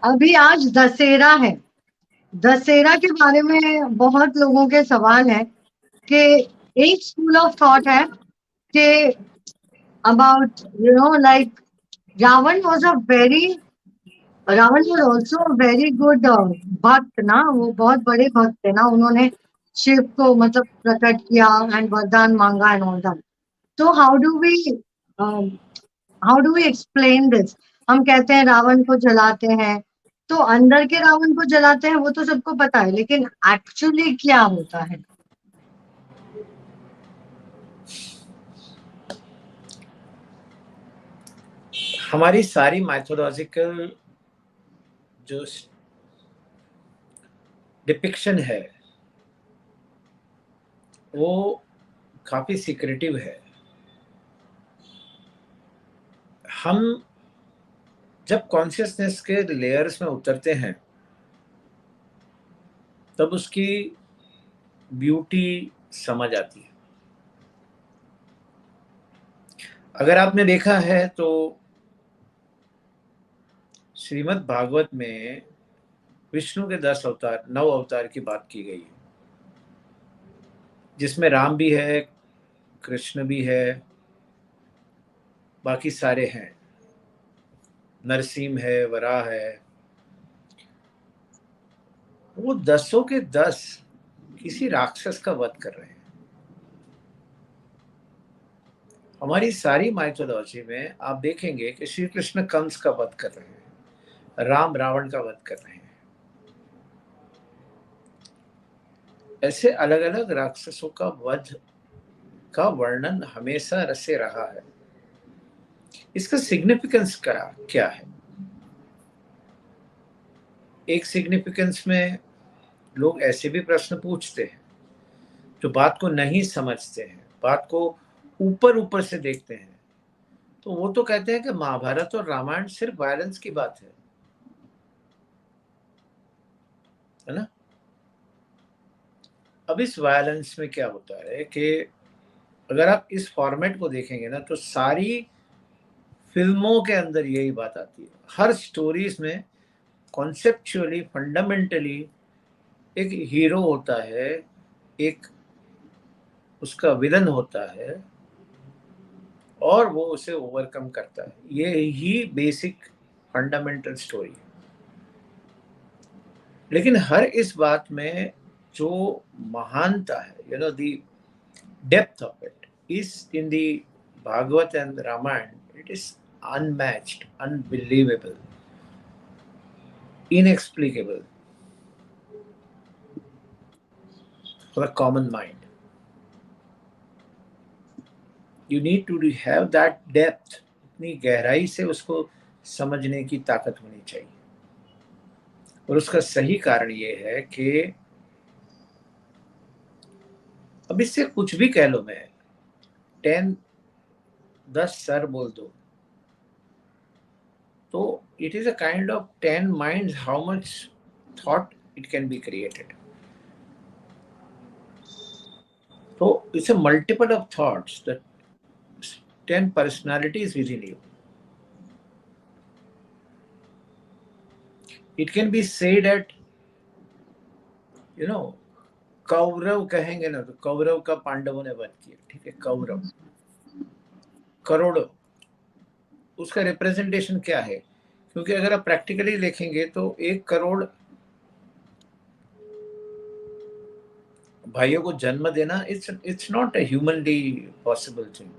अभी आज दशहरा है। दशहरा के बारे में बहुत लोगों के सवाल है कि एक स्कूल ऑफ थॉट है कि about like Ravan was a very Ravan was also very good bhakt ना, वो बहुत बड़े भक्त थे ना, उन्होंने शिव को मतलब प्रकट किया एंड वरदान मांगा एंड ऑल दैट। तो how do we explain this? हम कहते हैं रावण को जलाते हैं, तो अंदर के रावण को जलाते हैं वो तो सबको पता है, लेकिन एक्चुअली क्या होता है? हमारी सारी माइथोलॉजिकल जो डिपिक्शन है वो काफी सीक्रेटिव है। हम जब कॉन्शियसनेस के लेयर्स में उतरते हैं तब उसकी ब्यूटी समझ आती है। अगर आपने देखा है तो श्रीमद् भागवत में विष्णु के 10 अवतार 9 अवतार की बात की गई है, जिसमें राम भी है, कृष्ण भी है, बाकी सारे हैं, नरसिंह है, वराह है। वो 10 के 10 किसी राक्षस का वध कर रहे हैं। हमारी सारी माइथोलॉजी में आप देखेंगे कि श्री कृष्ण कंस का वध कर रहे हैं, राम रावण का वध कर रहे हैं। ऐसे अलग अलग राक्षसों का वध का वर्णन हमेशा रसे रहा है। इसका सिग्निफिकेंस क्या है? एक सिग्निफिकेंस में लोग ऐसे भी प्रश्न पूछते हैं जो बात को नहीं समझते हैं, बात को ऊपर ऊपर से देखते हैं। तो वो तो कहते हैं कि महाभारत और रामायण सिर्फ वायलेंस की बात है ना। अब इस वायलेंस में क्या होता है कि अगर आप इस फॉर्मेट को देखेंगे ना तो सारी फिल्मों के अंदर यही बात आती है। हर स्टोरीज में कॉन्सेप्चुअली फंडामेंटली एक हीरो होता है, एक उसका विलन होता है और वो उसे ओवरकम करता है। ये ही बेसिक फंडामेंटल स्टोरी है। लेकिन हर इस बात में जो महानता है, the depth of it is in the Bhagavat and Ramayana, it is unmatched, unbelievable, inexplicable for the common mind. You need to have that depth, इतनी गहराई से उसको समझने की ताकत होनी चाहिए। और उसका सही कारण ये है कि अब इससे कुछ भी कह लो, मैं 10 सर बोल दो, तो it is a kind of 10 minds, how much thought it can be created. So it's a multiple of thoughts, that 10 personalities within you. It can be said that Kaurava कहेंगे ना तो कौरव का पांडवों ने वध किया, ठीक है, कौरव करोड़ों, उसका रिप्रेजेंटेशन क्या है? क्योंकि अगर आप प्रैक्टिकली देखेंगे तो 1 करोड़ भाइयों को जन्म देना it's not a humanly possible thing.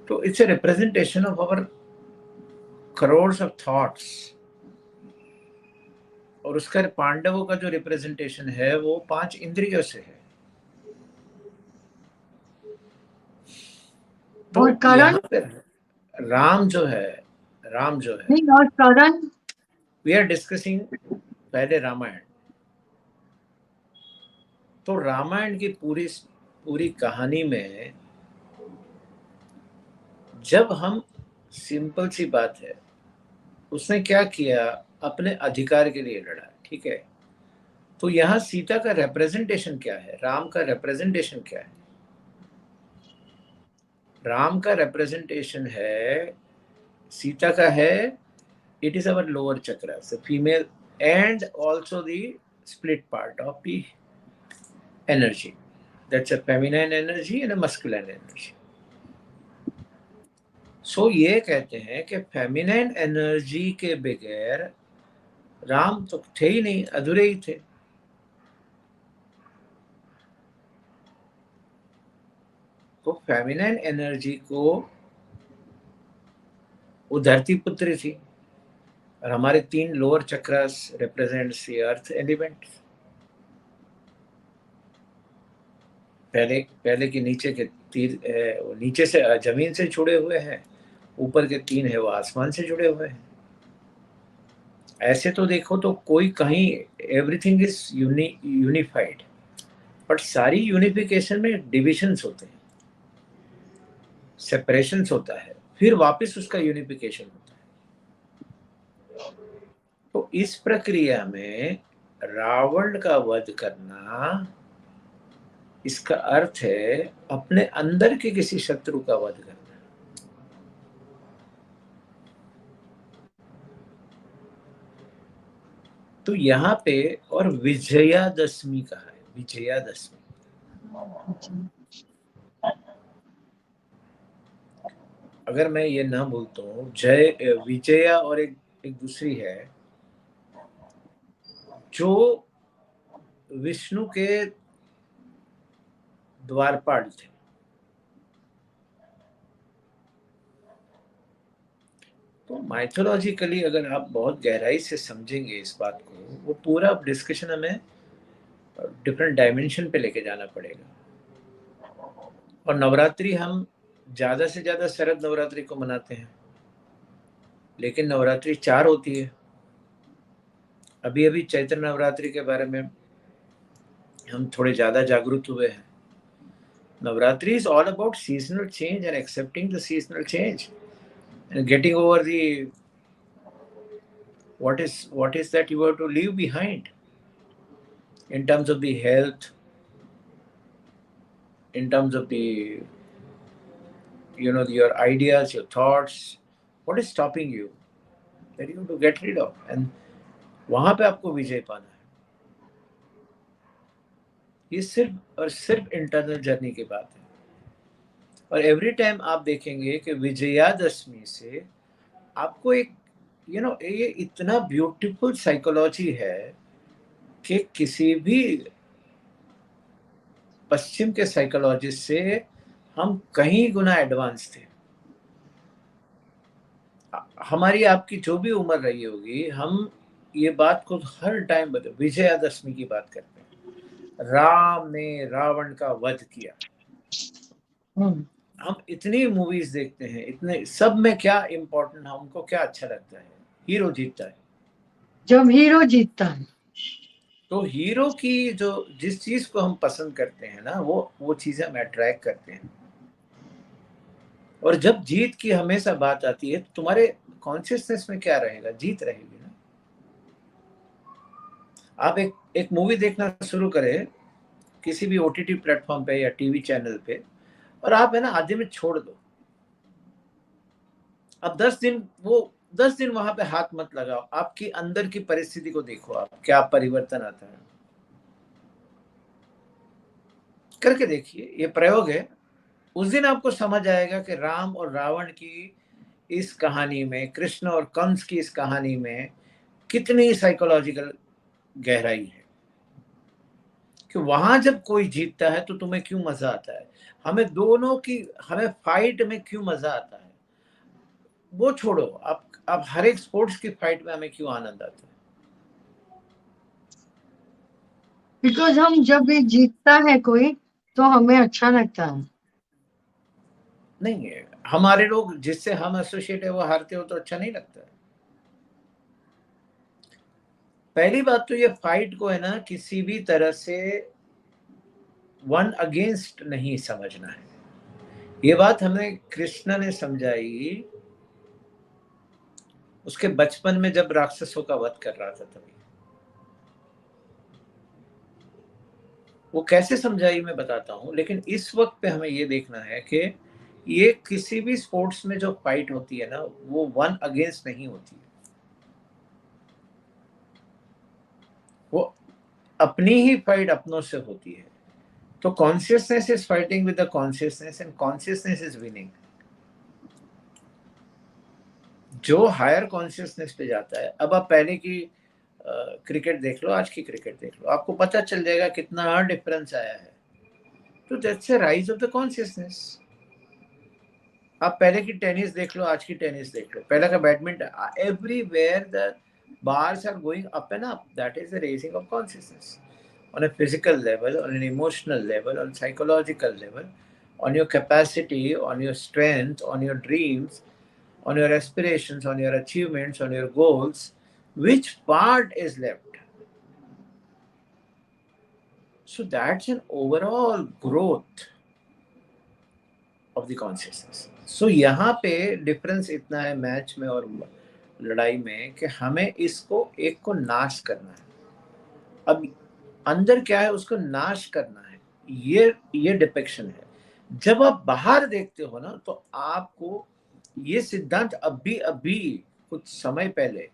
तो it's a representation of our crores of thoughts. और उसका पांडवों का जो रिप्रेजेंटेशन है वो 5 इंद्रियों से है। तो और करण? यहाँ पे राम जो है नहीं, और करण? वी आर डिस्कसिंग पहले रामायण। तो रामायण की पूरी पूरी कहानी में जब हम, सिंपल सी बात है, उसने क्या किया, अपने अधिकार के लिए लड़ा, ठीक है। तो यहाँ सीता का रिप्रेजेंटेशन क्या है, राम का रिप्रेजेंटेशन क्या है? राम का रिप्रेजेंटेशन है, सीता का है it is our lower chakras, the female, and also the split part of the energy. That's a feminine energy and a masculine energy. So ये कहते हैं कि फेमिनाइन एनर्जी के बगैर राम तो थे ही नहीं, अधूरे ही थे। तो फेमिनाइन एनर्जी को वो धरती पुत्री थी, और हमारे 3 lower chakras represents the earth element. पहले के नीचे के तीर नीचे से जमीन से जुड़े हुए हैं, ऊपर के 3 है वो आसमान से जुड़े हुए हैं। ऐसे तो देखो तो कोई कहीं एवरीथिंग इज यूनिफाइड, बट सारी यूनिफिकेशन में डिविजन्स होते हैं, सेपरेशंस होता है, फिर वापस उसका यूनिफिकेशन होता है। तो इस प्रक्रिया में रावण का वध करना, इसका अर्थ है अपने अंदर के किसी शत्रु का वध करना। तो यहाँ पे और विजयादशमी कहा है, विजयादशमी। अगर मैं ये ना बोलता हूँ, विजया और एक दूसरी है जो विष्णु के द्वारपाल थे। तो माइथोलॉजिकली अगर आप बहुत गहराई से समझेंगे इस बात को, वो पूरा डिस्कशन हमें डिफरेंट डायमेंशन पे लेके जाना पड़ेगा। और नवरात्रि हम ज्यादा से ज्यादा शरद नवरात्रि को मनाते हैं, लेकिन नवरात्रि 4 होती है। अभी अभी चैत्र नवरात्रि के बारे में हम थोड़े ज्यादा जागरूक हुए हैं। Navratri is all about seasonal change and accepting the seasonal change and getting over the what is that you have to leave behind in terms of the health, in terms of the your ideas, your thoughts, what is stopping you, that you have to get rid of, and वहां पे आपको विजय पाना है। ये सिर्फ और सिर्फ internal journey की बात है। और एवरी टाइम आप देखेंगे कि विजयादशमी से आपको एक ये इतना ब्यूटीफुल साइकोलॉजी है कि किसी भी पश्चिम के साइकोलॉजिस्ट से हम कहीं गुना एडवांस थे। हमारी आपकी जो भी उम्र रही होगी, हम ये बात को हर टाइम विजयादशमी की बात करते हैं, राम ने रावण का वध किया। हम इतनी मूवीज देखते हैं, इतने सब में क्या इम्पोर्टेंट, हमको क्या अच्छा लगता है, हीरो जीतता है। जब हीरो जीतता है तो हीरो की जो जिस चीज को हम पसंद करते हैं ना, वो चीजें हम अट्रैक्ट करते हैं। और जब जीत की हमेशा बात आती है, तो तुम्हारे कॉन्शियसनेस में क्या रहेगा, जीत रहेगी ना। आप एक मूवी देखना शुरू करें किसी भी ओटीटी प्लेटफॉर्म पे या टीवी चैनल पे, और आप है ना आधे में छोड़ दो। अब 10 दिन वहां पे हाथ मत लगाओ, आपकी अंदर की परिस्थिति को देखो, आप क्या परिवर्तन आता है, करके देखिए। ये प्रयोग है, उस दिन आपको समझ आएगा कि राम और रावण की इस कहानी में, कृष्ण और कंस की इस कहानी में कितनी साइकोलॉजिकल गहराई है। कि वहां जब कोई जीतता है तो तुम्हें क्यों मजा आता है, हमें फाइट में क्यों मजा आता है, वो छोड़ो। आप हर एक स्पोर्ट्स की फाइट में हमें क्यों आनंद आता है? बिकॉज हम जब भी जीतता है कोई तो हमें अच्छा लगता है। नहीं है, हमारे लोग जिससे हम एसोसिएट है वो हारते हो तो अच्छा नहीं लगता है। पहली बात तो ये फाइट को है ना किसी भी तरह से वन अगेंस्ट नहीं समझना है। ये बात हमें कृष्ण ने समझाई उसके बचपन में जब राक्षसों का वध कर रहा था तभी। वो कैसे समझाई मैं बताता हूँ, लेकिन इस वक्त पे हमें ये देखना है कि ये किसी भी स्पोर्ट्स में जो फाइट होती है ना, वो वन अगेंस्ट नहीं होती है। वो अपनी ही फाइट अपनों से होती है। तो consciousness is fighting with the consciousness and consciousness is winning. जो हायर कॉन्शियसनेस पे जाता है, अब आप पहले की क्रिकेट देख लो, आज की क्रिकेट देख लो, आपको पता चल जाएगा कितना डिफरेंस आया है। तो that's a rise of the consciousness. आप पहले की टेनिस देख लो, आज की टेनिस देख लो, पहले का badminton, everywhere the bars are going up and up. That is the raising of consciousness on a physical level, on an emotional level, on psychological level, on your capacity, on your strength, on your dreams, on your aspirations, on your achievements, on your goals. Which part is left? So that's an overall growth of the consciousness. So यहाँ पे difference इतना है match में और लड़ाई में कि हमें इसको एक को नाश करना है। अब अंदर क्या है उसको नाश करना है, ये डिपिक्शन है। जब आप बाहर देखते हो ना तो आपको ये सिद्धांत अभी अभी कुछ समय पहले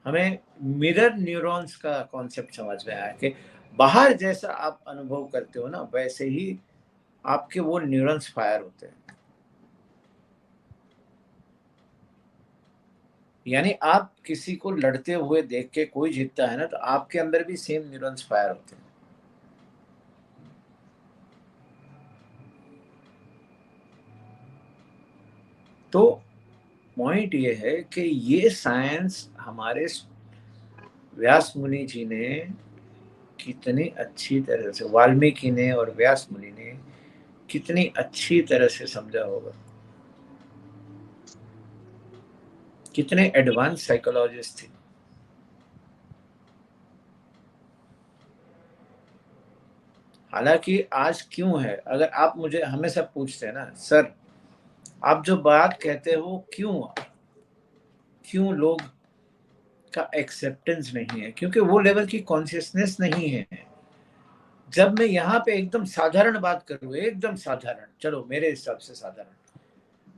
हमें मिरर न्यूरॉन्स का कॉन्सेप्ट समझ में आया कि बाहर जैसा आप अनुभव करते हो ना वैसे ही आपके वो न्यूरॉन्स फायर होते हैं। यानी आप किसी को लड़ते हुए देख के कोई जीतता है ना तो आपके अंदर भी सेम न्यूरॉन्स फायर होते हैं। तो पॉइंट ये है कि ये साइंस हमारे व्यास मुनि जी ने कितनी अच्छी तरह से, वाल्मीकि ने और व्यास मुनि ने कितनी अच्छी तरह से समझा होगा। कितने एडवांस साइकोलॉजिस्ट थे। हालांकि आज क्यों है, अगर आप मुझे हमेशा पूछते हैं ना सर आप जो बात कहते हो क्यों लोग का एक्सेप्टेंस नहीं है, क्योंकि वो लेवल की कॉन्शियसनेस नहीं है। जब मैं यहाँ पे एकदम साधारण बात करूँ, एकदम साधारण, चलो मेरे हिसाब से साधारण,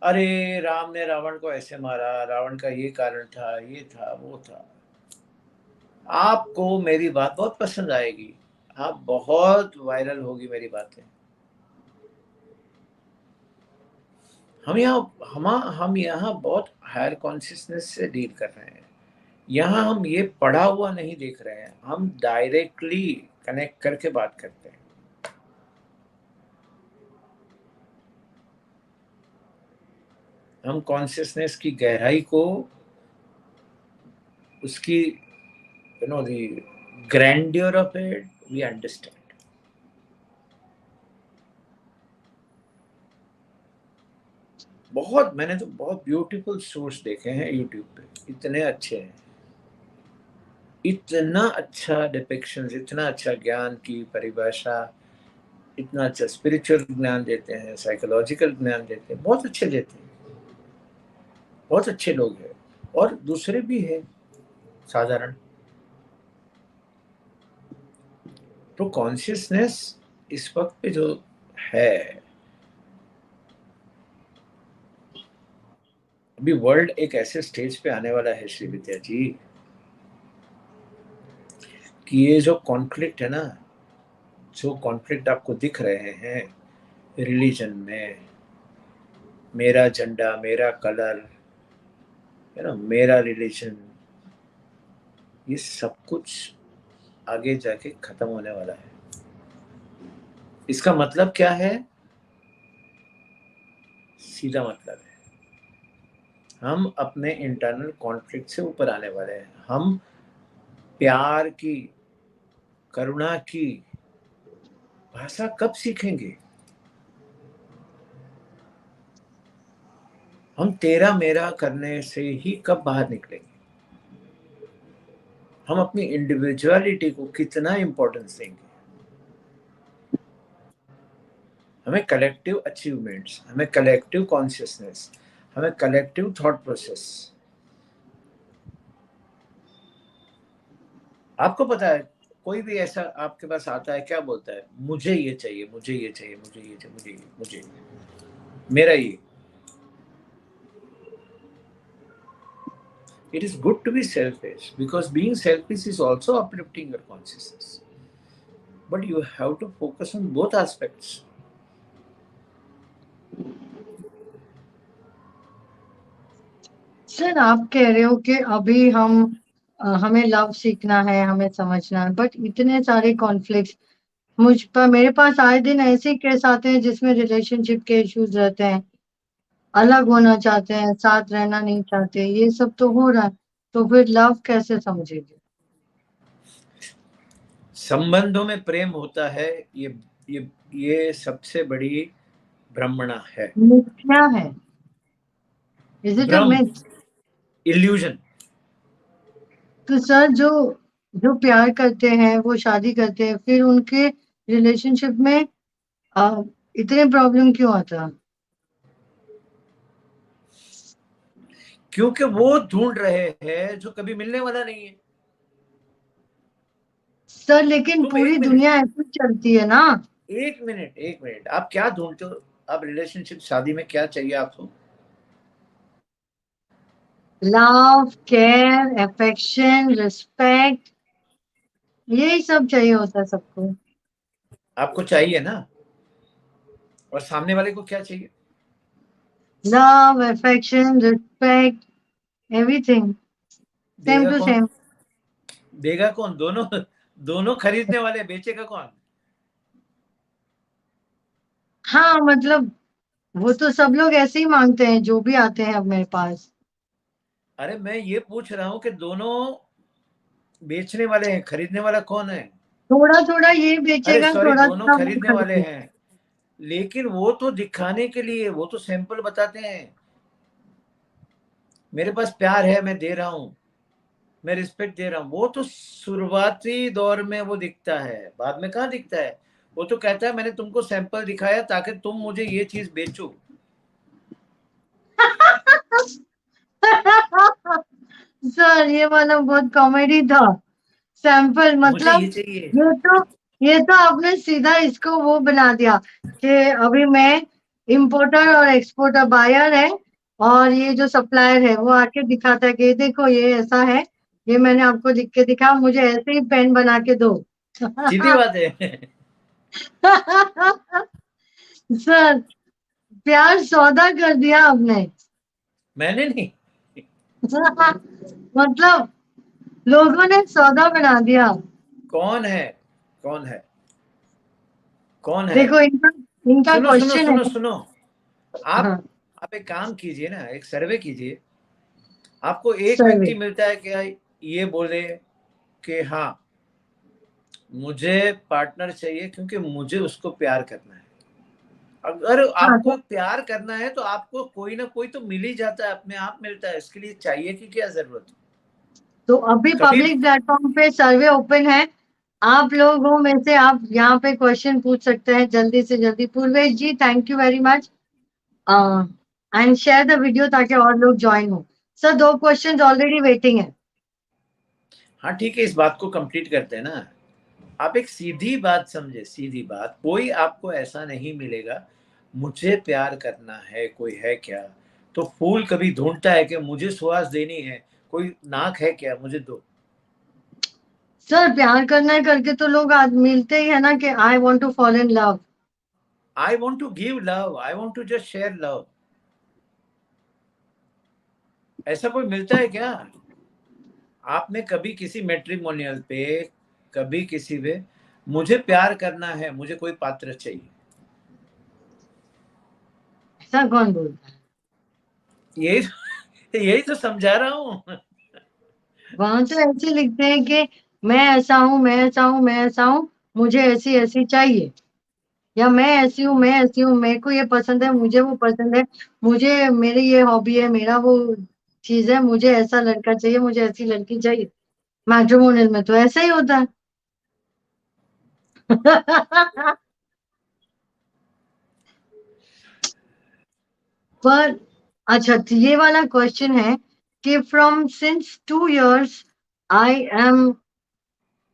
अरे राम ने रावण को ऐसे मारा, रावण का ये कारण था, ये था, वो था, आपको मेरी बात बहुत पसंद आएगी, हाँ बहुत वायरल होगी मेरी बातें। हम यहाँ बहुत हायर कॉन्शियसनेस से डील कर रहे हैं। यहाँ हम ये पढ़ा हुआ नहीं देख रहे हैं, हम डायरेक्टली कनेक्ट करके बात करते हैं। हम कॉन्शियसनेस की गहराई को, उसकी the grandeur of it we understand. मैंने तो बहुत ब्यूटीफुल सोर्स देखे हैं यूट्यूब पे, इतने अच्छे हैं, इतना अच्छा डिपिक्शन, इतना अच्छा ज्ञान की परिभाषा, इतना अच्छा स्पिरिचुअल ज्ञान देते हैं, साइकोलॉजिकल ज्ञान देते हैं, बहुत अच्छे देते हैं, बहुत अच्छे लोग हैं और दूसरे भी हैं साधारण। तो कॉन्शियसनेस इस वक्त पे जो है, अभी वर्ल्ड एक ऐसे स्टेज पे आने वाला है श्री विद्या जी कि ये जो कॉन्फ्लिक्ट है ना, जो कॉन्फ्लिक्ट आपको दिख रहे हैं रिलीजन में, मेरा झंडा, मेरा कलर, है ना, मेरा रिलीजन, ये सब कुछ आगे जाके खत्म होने वाला है। इसका मतलब क्या है? सीधा मतलब है हम अपने इंटरनल कॉन्फ्लिक्ट से ऊपर आने वाले हैं। हम प्यार की, करुणा की भाषा कब सीखेंगे? हम तेरा मेरा करने से ही कब बाहर निकलेंगे? हम अपनी इंडिविजुअलिटी को कितना इंपॉर्टेंस देंगे? हमें कलेक्टिव अचीवमेंट्स, हमें कलेक्टिव कॉन्शियसनेस, हमें कलेक्टिव थॉट प्रोसेस। आपको पता है कोई भी ऐसा आपके पास आता है क्या बोलता है? मुझे ये चाहिए, मुझे ये चाहिए, मुझे ये चाहिए, मुझे मेरा ये। It is good to be selfish because being selfish is also uplifting your consciousness. But you have to focus on both aspects. Sir आप कह रहे हो कि अभी हमें लव सीखना है, हमें समझना है, बट इतने सारे कॉन्फ्लिक्ट्स मुझ पर, मेरे पास आए दिन ऐसे केस आते हैं जिसमें रिलेशनशिप के इश्यूज रहते हैं, अलग होना चाहते हैं, साथ रहना नहीं चाहते, ये सब तो हो रहा है, तो फिर लव कैसे समझेगी? संबंधों में प्रेम होता है, ये सबसे बड़ी ब्रह्मणा है, मिथ्या है। इज इट अ भ्रम, मिथ? इल्यूजन। तो सर जो जो प्यार करते हैं वो शादी करते हैं, फिर उनके रिलेशनशिप में इतने प्रॉब्लम क्यों आता? क्योंकि वो ढूंढ रहे हैं जो कभी मिलने वाला नहीं है। सर लेकिन तुम पूरी एक मिनट, दुनिया ऐसे चलती है ना। एक मिनट, आप क्या ढूंढते हो? आप रिलेशनशिप, शादी में क्या चाहिए आपको? लव, केयर, अफेक्शन, रिस्पेक्ट, यही सब चाहिए होता है सबको। आपको चाहिए ना, और सामने वाले को क्या चाहिए? Love, affection, respect, everything same देगा टू कौन? सेम। देगा कौन? दोनों दोनों खरीदने वाले, बेचेगा कौन? हाँ मतलब वो तो सब लोग ऐसे ही मांगते हैं जो भी आते हैं अब मेरे पास। अरे मैं ये पूछ रहा हूं कि दोनों बेचने वाले हैं, खरीदने वाला कौन है? थोड़ा थोड़ा ये अरे बेचेगा, सॉरी, थोड़ा दोनों थोड़ा वो खरीदने वाले खरीदेगा। हैं, लेकिन वो तो दिखाने के लिए, वो तो सैंपल बताते हैं। मेरे पास प्यार है, मैं दे रहा हूं, मैं रिस्पेक्ट दे रहा हूं, वो तो शुरुआती दौर में वो दिखता है, बाद में कहाँ दिखता है। वो तो कहता है मैंने तुमको सैंपल दिखाया ताकि तुम मुझे ये चीज बेचो। सर ये वाला बहुत कॉमेडी था। सैंपल मुझे ये मतलब चाहिए। ये तो ये तो आपने सीधा इसको वो बना दिया कि अभी मैं इंपोर्टर और एक्सपोर्टर, बायर है और ये जो सप्लायर है वो आके दिखाता है कि ये देखो ये ऐसा है, ये मैंने आपको लिख के दिखा, मुझे ऐसे ही पेन बना के दो। सीधी बात है। सर प्यार सौदा कर दिया आपने। मैंने नहीं। मतलब लोगों ने सौदा बना दिया। कौन है? कौन है? कौन है? देखो इनका इनका सुनो सुनो क्वेश्चन सुनो है। सुनो, आप हाँ, आप एक काम कीजिए ना, एक सर्वे कीजिए। आपको एक सर्वे। व्यक्ति मिलता है क्या ये बोले कि हाँ मुझे पार्टनर चाहिए क्योंकि मुझे उसको प्यार करना है। अगर हाँ आपको तो प्यार करना है तो आपको कोई ना कोई तो मिल ही जाता है, अपने आप मिलता है, इसके लिए चाहिए की क्या जरूरत? तो अभी कभी पब्लिक प्लेटफॉर्म पे सर्वे ओपन है। आप लोगों में से आप यहाँ पे क्वेश्चन पूछ सकते हैं जल्दी से जल्दी। Purvesh ji thank you very much and share the video ताकि और लोग ज्वाइन हो। सर 2 क्वेश्चंस ऑलरेडी वेटिंग है। हाँ ठीक है, इस बात को कंप्लीट करते हैं ना। आप एक सीधी बात समझे, सीधी बात, कोई आपको ऐसा नहीं मिलेगा मुझे प्यार करना है, कोई है क्या? तो फूल कभी ढूंढता है कि मुझे सुहास देनी है, कोई नाक है क्या, मुझे दो। सर प्यार करना है करके तो लोग आज मिलते ही है ना कि I want to fall in love. I want to give love, I want to just share love. ऐसा कोई मिलता है क्या? आपने कभी किसी मैट्रिमोनियल पे, कभी किसी पे, मुझे प्यार करना है, मुझे कोई पात्र चाहिए, ऐसा कौन बोलता है? यही यही तो समझा रहा हूँ। वहां तो ऐसे लिखते हैं कि मैं ऐसा हूँ, मैं ऐसा हूँ, मैं ऐसा हूँ, मुझे ऐसी ऐसी चाहिए, या मैं ऐसी हूँ, मैं ऐसी हूँ, मेरे को ये पसंद है, मुझे वो पसंद है, मुझे मेरी ये हॉबी है, मेरा वो चीज है, मुझे ऐसा लड़का चाहिए, मुझे ऐसी लड़की चाहिए। मैट्रिमोनियल में तो ऐसा ही होता है। पर अच्छा तो ये वाला क्वेश्चन है कि from since 2 years I am,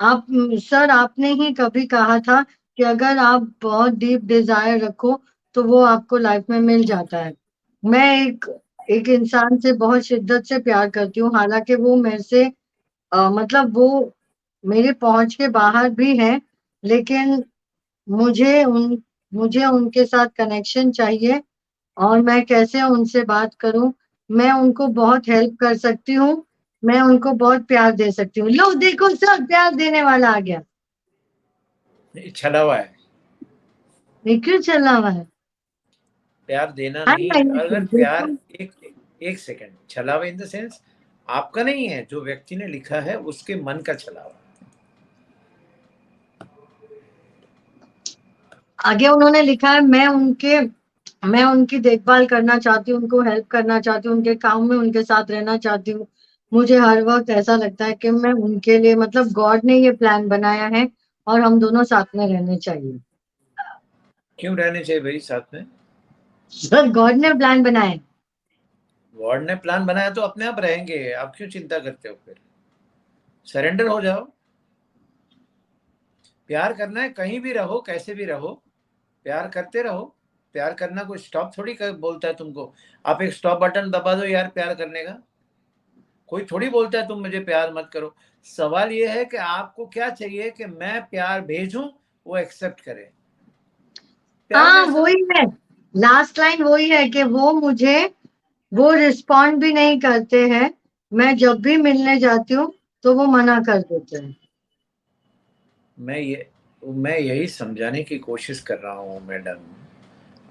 आप सर आपने ही कभी कहा था कि अगर आप बहुत डीप डिजायर रखो तो वो आपको लाइफ में मिल जाता है। मैं एक एक इंसान से बहुत शिद्दत से प्यार करती हूँ, हालांकि वो मेरे से मतलब वो मेरे पहुंच के बाहर भी है, लेकिन मुझे उन मुझे उनके साथ कनेक्शन चाहिए। और मैं कैसे उनसे बात करूं? मैं उनको बहुत हेल्प कर सकती हूँ, मैं उनको बहुत प्यार दे सकती हूँ। लो देखो सर, प्यार देने वाला आ गया। छला हुआ है। ये क्यों चला हुआ है? प्यार देना हाँ नहीं, नहीं, अगर प्यार, देखो। एक एक सेकंड, छलावा इन द सेंस आपका नहीं है, जो व्यक्ति ने लिखा है उसके मन का छलावा। आगे उन्होंने लिखा है, मैं उनकी देखभाल करना चाहती हूँ, उनको हेल्प करना चाहती हूँ, उनके काम में उनके साथ रहना चाहती हूँ। मुझे हर वक्त ऐसा लगता है कि मैं उनके लिए, मतलब गॉड ने ये प्लान बनाया है और हम दोनों साथ में रहने चाहिए। क्यों रहने चाहिए भाई साथ में? सर, गॉड ने प्लान बनाया है। गॉड ने प्लान बनाया तो अपने आप रहेंगे, आप क्यों चिंता करते हो? फिर सरेंडर हो जाओ। प्यार करना है, कहीं भी रहो, कैसे भी रहो, प्यार करते रहो। प्यार करना कोई स्टॉप थोड़ी कर बोलता है तुमको। आप एक स्टॉप बटन दबा दो यार प्यार करने का। कोई थोड़ी बोलता है तुम मुझे प्यार मत करो। सवाल ये है कि आपको क्या चाहिए कि मैं प्यार भेजूं, वो एक्सेप्ट करे। प्यार में हाँ, ऐसा वही है। लास्ट लाइन वही है कि वो रिस्पॉन्ड भी नहीं करते हैं। मैं जब भी मिलने जाती हूँ तो वो मना कर देते हैं। मैं ये मैं यही समझाने की कोशिश कर रहा हूँ मैडम।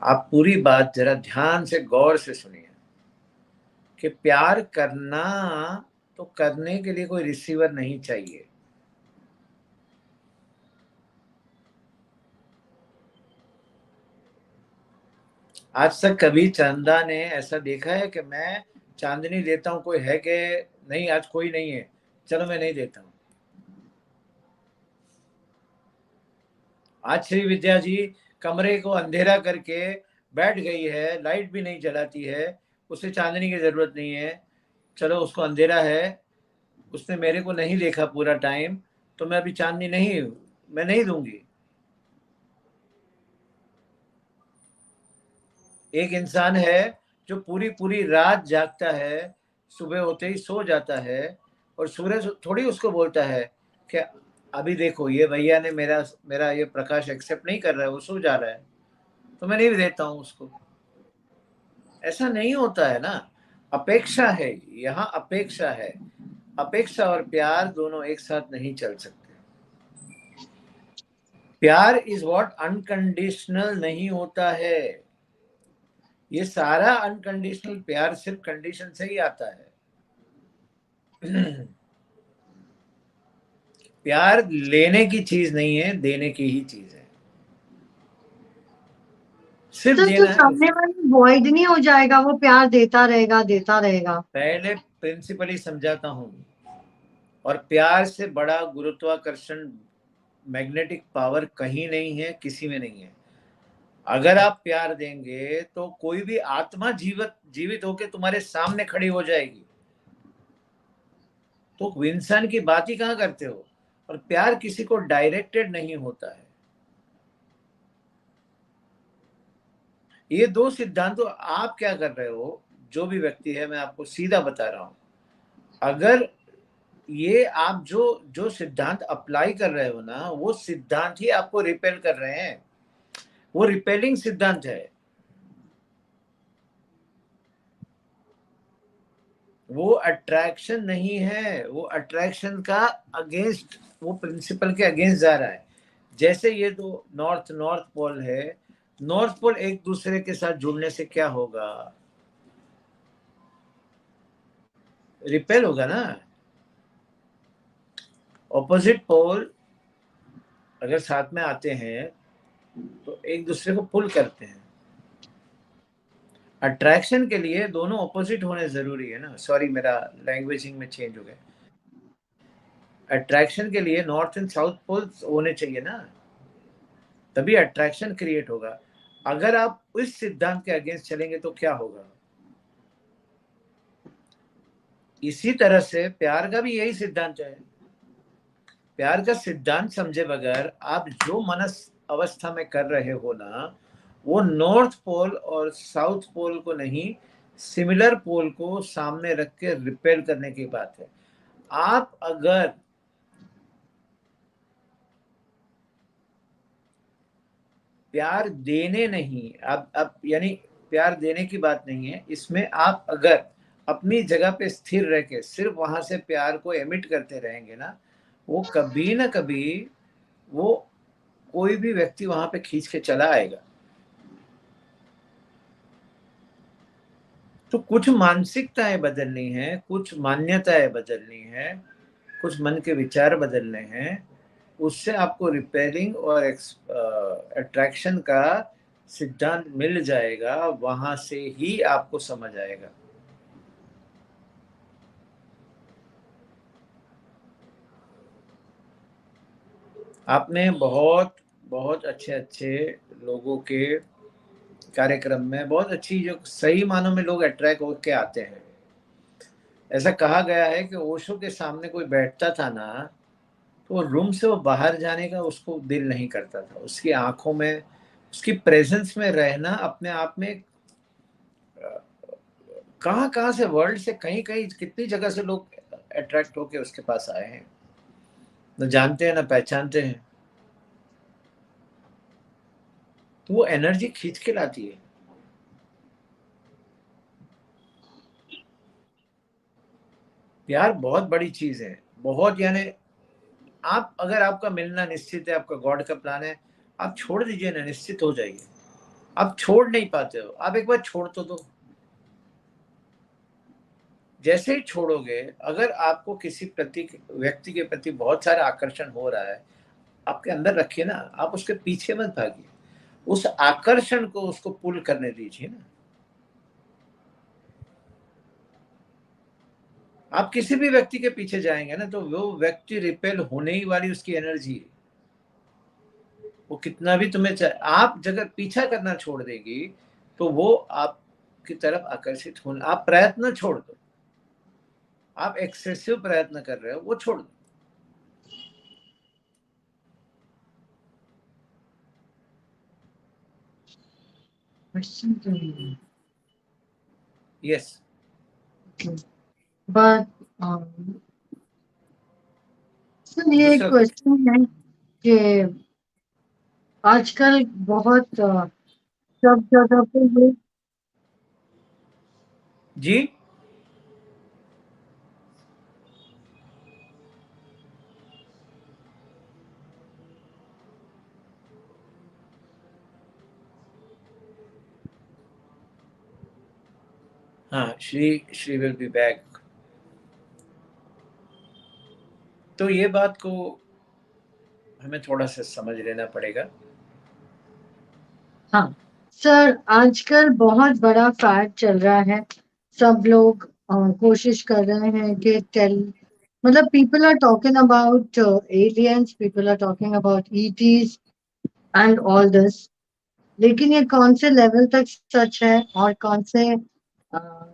आप पूरी बात जरा ध्यान से गौर से सुनिए कि प्यार करना तो करने के लिए कोई रिसीवर नहीं चाहिए। आज तक कभी चंदा ने ऐसा देखा है कि मैं चांदनी देता हूं, कोई है कि नहीं? आज कोई नहीं है, चलो मैं नहीं देता हूं। आज श्री विद्या जी कमरे को अंधेरा करके बैठ गई है, लाइट भी नहीं जलाती है, उसे चांदनी की जरूरत नहीं है। चलो उसको अंधेरा है, उसने मेरे को नहीं देखा पूरा टाइम, तो मैं अभी चांदनी नहीं, मैं नहीं दूंगी। एक इंसान है जो पूरी पूरी रात जागता है, सुबह होते ही सो जाता है, और सूरज थोड़ी उसको बोलता है कि अभी देखो ये भैया ने मेरा मेरा ये प्रकाश एक्सेप्ट नहीं कर रहा है, वो सो जा रहा है, तो मैं नहीं देता हूं उसको। ऐसा नहीं होता है ना। अपेक्षा है, यहाँ अपेक्षा है। अपेक्षा और प्यार दोनों एक साथ नहीं चल सकते। प्यार इज व्हाट अनकंडीशनल नहीं होता है। ये सारा अनकंडीशनल प्यार सिर्फ कंडीशन से ही आता है। प्यार लेने की चीज नहीं है, देने की ही चीज है। सिर्फ सर, तो देना है सामने उसको। वाला वॉइड नहीं हो जाएगा? वो प्यार देता रहेगा, देता रहेगा। पहले प्रिंसिपली समझाता हूं। और प्यार से बड़ा गुरुत्वाकर्षण, मैग्नेटिक पावर कहीं नहीं है, किसी में नहीं है। अगर आप प्यार देंगे तो कोई भी आत्मा जीवित जीवित होकर तुम्हारे सामने खड़ी हो जाएगी। तो इंसान की बात ही कहां करते हो? और प्यार किसी को डायरेक्टेड नहीं होता है। ये दो सिद्धांत, तो आप क्या कर रहे हो? जो भी व्यक्ति है, मैं आपको सीधा बता रहा हूं, अगर ये आप जो जो सिद्धांत अप्लाई कर रहे हो ना, वो सिद्धांत ही आपको रिपेल कर रहे हैं। वो रिपेलिंग सिद्धांत है। वो अट्रैक्शन नहीं है, वो अट्रैक्शन का अगेंस्ट, वो प्रिंसिपल के अगेंस्ट जा रहा है। जैसे ये दो नॉर्थ नॉर्थ पोल है, नॉर्थ पोल एक दूसरे के साथ जुड़ने से क्या होगा? रिपेल होगा ना। ऑपोजिट पोल अगर साथ में आते हैं तो एक दूसरे को पुल करते हैं। अट्रैक्शन के लिए दोनों ऑपोजिट होने जरूरी है ना। सॉरी, मेरा लैंग्वेजिंग में चेंज हो गया। अट्रैक्शन के लिए नॉर्थ एंड साउथ पोल्स होने चाहिए ना, तभी अट्रैक्शन क्रिएट होगा। अगर आप इस सिद्धांत के अगेंस्ट चलेंगे तो क्या होगा? इसी तरह से प्यार का भी यही सिद्धांत है। प्यार का सिद्धांत समझे बगैर आप जो मनस अवस्था में कर रहे हो ना, वो नॉर्थ पोल और साउथ पोल को नहीं, सिमिलर पोल को सामने रख के रिपेल करने की बात है। आप अगर प्यार देने नहीं, अब यानी प्यार देने की बात नहीं है इसमें, आप अगर अपनी जगह पे स्थिर रह के सिर्फ वहां से प्यार को एमिट करते रहेंगे ना, वो कभी ना कभी वो कोई भी व्यक्ति वहां पे खींच के चला आएगा। तो कुछ मानसिकताएं बदलनी है, कुछ मान्यताएं बदलनी है, कुछ मन के विचार बदलने हैं, उससे आपको रिपेयरिंग और अट्रैक्शन का सिद्धांत मिल जाएगा, वहां से ही आपको समझ आएगा। आपने बहुत बहुत अच्छे अच्छे लोगों के कार्यक्रम में बहुत अच्छी, जो सही मानों में लोग अट्रैक्ट होकर आते हैं। ऐसा कहा गया है कि ओशो के सामने कोई बैठता था ना, तो रूम से वो बाहर जाने का उसको दिल नहीं करता था। उसकी आंखों में, उसकी प्रेजेंस में रहना अपने आप में, कहाँ कहाँ से, वर्ल्ड से कहीं कहीं कितनी जगह से लोग अट्रैक्ट होके उसके पास आए हैं, न जानते हैं न पहचानते हैं, तो वो एनर्जी खींच के लाती है। प्यार बहुत बड़ी चीज है, बहुत, यानी आप अगर आपका मिलना निश्चित है, आपका गॉड का प्लान है, आप छोड़ दीजिए ना, निश्चित हो जाइए। आप छोड़ नहीं पाते हो, आप एक बार छोड़ तो दो। जैसे ही छोड़ोगे, अगर आपको किसी प्रति, व्यक्ति के प्रति बहुत सारा आकर्षण हो रहा है, आपके अंदर रखिए ना, आप उसके पीछे मत भागिए, उस आकर्षण को उसको पुल करने दीजिए ना। आप किसी भी व्यक्ति के पीछे जाएंगे ना, तो वो व्यक्ति रिपेल होने ही वाली, उसकी एनर्जी है। वो कितना भी तुम्हें आप जगह पीछा करना छोड़ देगी, तो वो आपकी तरफ आकर्षित होना, आप प्रयत्न छोड़ दो, आप एक्सेसिव प्रयत्न कर रहे हो, वो छोड़ दो। क्वेश्चन तो नहीं है। यस। बट सर ये दूसरा क्वेश्चन है कि आजकल बहुत सब जगह पे ये जी, हाँ, श्री विल बी बैक। तो ये बात को हमें थोड़ा सा समझ लेना पड़ेगा। हाँ सर, आजकल बहुत बड़ा फैट चल रहा है। सब लोग कोशिश कर रहे हैं कि टेल, मतलब people are talking about aliens, people are talking about ETs and all this. लेकिन ये कौन से लेवल तक सच है और कौन से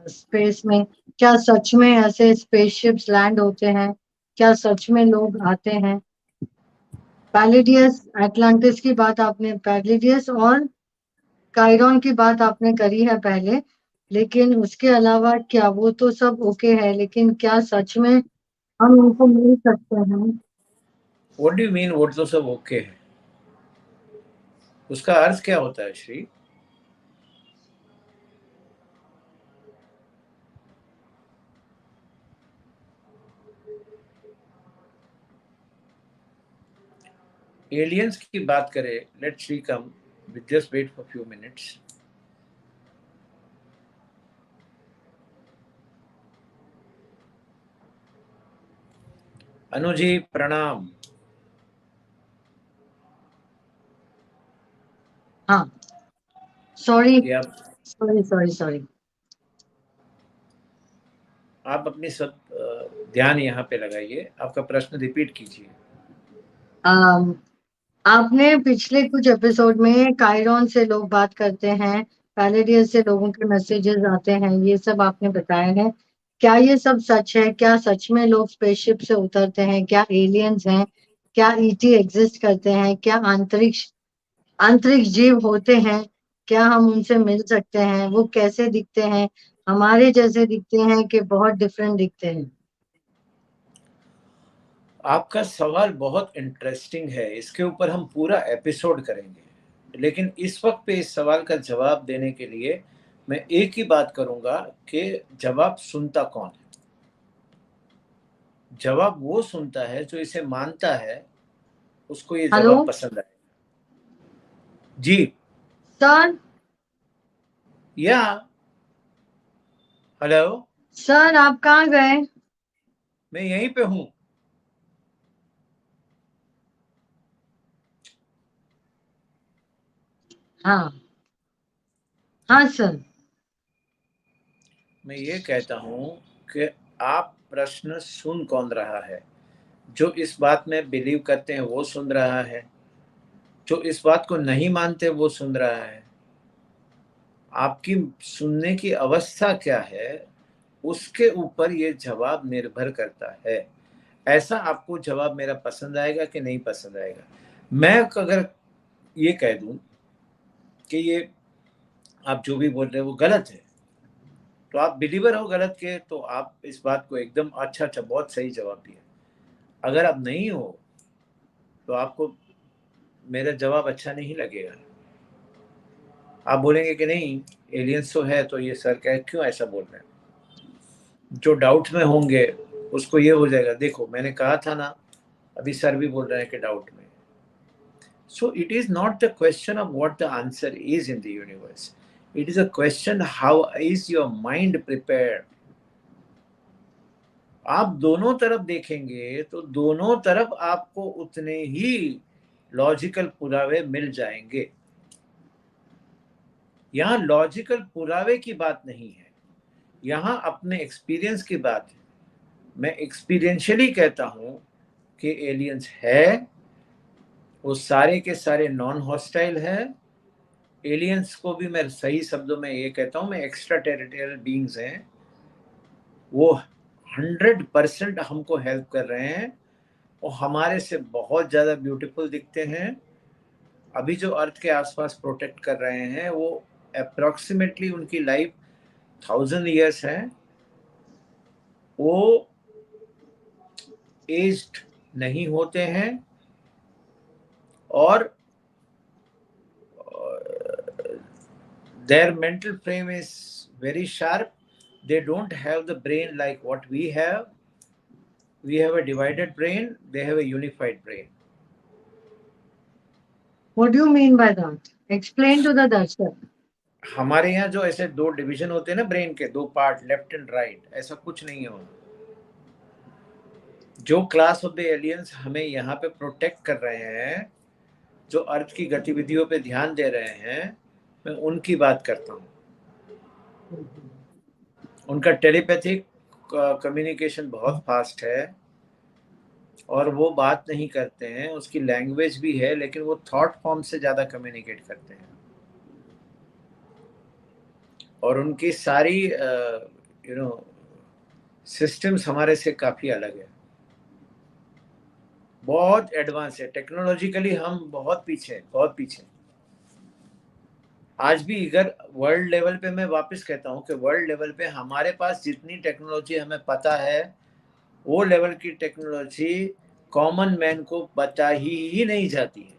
स्पेस में, क्या सच में ऐसे स्पेसशिप्स लैंड होते हैं, क्या सच में लोग आते हैं? पैलिडियस एटलांटिस की बात आपने, पैलिडियस और कायरॉन की बात आपने करी है पहले, लेकिन उसके अलावा क्या वो तो सब ओके है, लेकिन क्या सच में हम उनको मिल सकते हैं? व्हाट डू यू मीन वो तो सब ओके है? उसका अर्थ क्या होता है श्री? एलियंस की बात करें, let Shri come, just wait for few minutes. Anuji प्रणाम। हाँ, सॉरी ये सॉरी सॉरी सॉरी। आप अपनी सब ध्यान यहाँ पे लगाइए, आपका प्रश्न रिपीट कीजिए। आपने पिछले कुछ एपिसोड में कायरॉन से लोग बात करते हैं, पैलेडियस से लोगों के मैसेजेस आते हैं, ये सब आपने बताया है। क्या ये सब सच है? क्या सच में लोग स्पेसशिप से उतरते हैं? क्या एलियंस हैं? क्या ईटी एग्जिस्ट करते हैं? क्या अंतरिक्ष अंतरिक्ष जीव होते हैं? क्या हम उनसे मिल सकते हैं? वो कैसे दिखते हैं? हमारे जैसे दिखते हैं कि बहुत डिफरेंट दिखते हैं? आपका सवाल बहुत इंटरेस्टिंग है, इसके ऊपर हम पूरा एपिसोड करेंगे, लेकिन इस वक्त पे इस सवाल का जवाब देने के लिए मैं एक ही बात करूंगा कि जवाब सुनता कौन है। जवाब वो सुनता है जो इसे मानता है, उसको ये हेलो जवाब पसंद आए। जी। सर। या। हेलो। सर आप कहाँ गए? मैं यहीं पे हूं। हाँ हाँ सर। मैं ये कहता हूं कि आप प्रश्न सुन कौन रहा है। जो इस बात में बिलीव करते हैं वो सुन रहा है, जो इस बात को नहीं मानते वो सुन रहा है। आपकी सुनने की अवस्था क्या है, उसके ऊपर ये जवाब निर्भर करता है। ऐसा आपको जवाब मेरा पसंद आएगा कि नहीं पसंद आएगा। मैं अगर ये कह दूं कि ये आप जो भी बोल रहे हो वो गलत है, तो आप बिलीवर हो गलत के, तो आप इस बात को एकदम अच्छा अच्छा बहुत सही जवाब दिया। अगर आप नहीं हो तो आपको मेरा जवाब अच्छा नहीं लगेगा। आप बोलेंगे कि नहीं, एलियंस तो है, तो ये सर क्यों ऐसा बोल रहे हैं। जो डाउट में होंगे उसको ये हो जाएगा, देखो मैंने कहा था ना, अभी सर भी बोल रहे हैं कि डाउट में। So it is not the question of what the answer is in the universe, it is a question how is your mind prepared. आप दोनों तरफ देखेंगे तो दोनों तरफ आपको उतने ही लॉजिकल पुरावे मिल जाएंगे। यहाँ लॉजिकल पुरावे की बात नहीं है, यहाँ अपने एक्सपीरियंस की बात है। मैं एक्सपीरियंशियली कहता हूं कि एलियंस है, वो सारे के सारे नॉन हॉस्टाइल है। एलियंस को भी मैं सही शब्दों में ये कहता हूं, मैं एक्स्ट्रा टेरिटोरियल बींग्स हैं, वो 100% हमको हेल्प कर रहे हैं और हमारे से बहुत ज़्यादा ब्यूटीफुल दिखते हैं। अभी जो अर्थ के आसपास प्रोटेक्ट कर रहे हैं वो अप्रोक्सीमेटली उनकी लाइफ 1000 years है। वो एज्ड नहीं होते हैं और their mental frame is very sharp. They don't have the brain like what we have. We have a divided brain, they have a unified brain. What do you mean by that? Explain to the darshak. हमारे यहाँ जो ऐसे दो division होते हैं ना brain के, दो पार्ट लेफ्ट एंड राइट, ऐसा कुछ नहीं है। जो क्लास ऑफ द एलियंस हमें यहाँ पे प्रोटेक्ट कर रहे हैं, जो अर्थ की गतिविधियों पे ध्यान दे रहे हैं, मैं उनकी बात करता हूँ। उनका टेलीपैथिक कम्युनिकेशन बहुत फास्ट है और वो बात नहीं करते हैं, उसकी लैंग्वेज भी है, लेकिन वो थॉट फॉर्म से ज़्यादा कम्युनिकेट करते हैं। और उनकी सारी सिस्टम्स हमारे से काफ़ी अलग है, बहुत एडवांस है। टेक्नोलॉजिकली हम बहुत पीछे, बहुत पीछे। आज भी अगर वर्ल्ड लेवल पे, मैं वापस कहता हूँ कि वर्ल्ड लेवल पे हमारे पास जितनी टेक्नोलॉजी हमें पता है, वो लेवल की टेक्नोलॉजी कॉमन मैन को पता ही नहीं जाती है।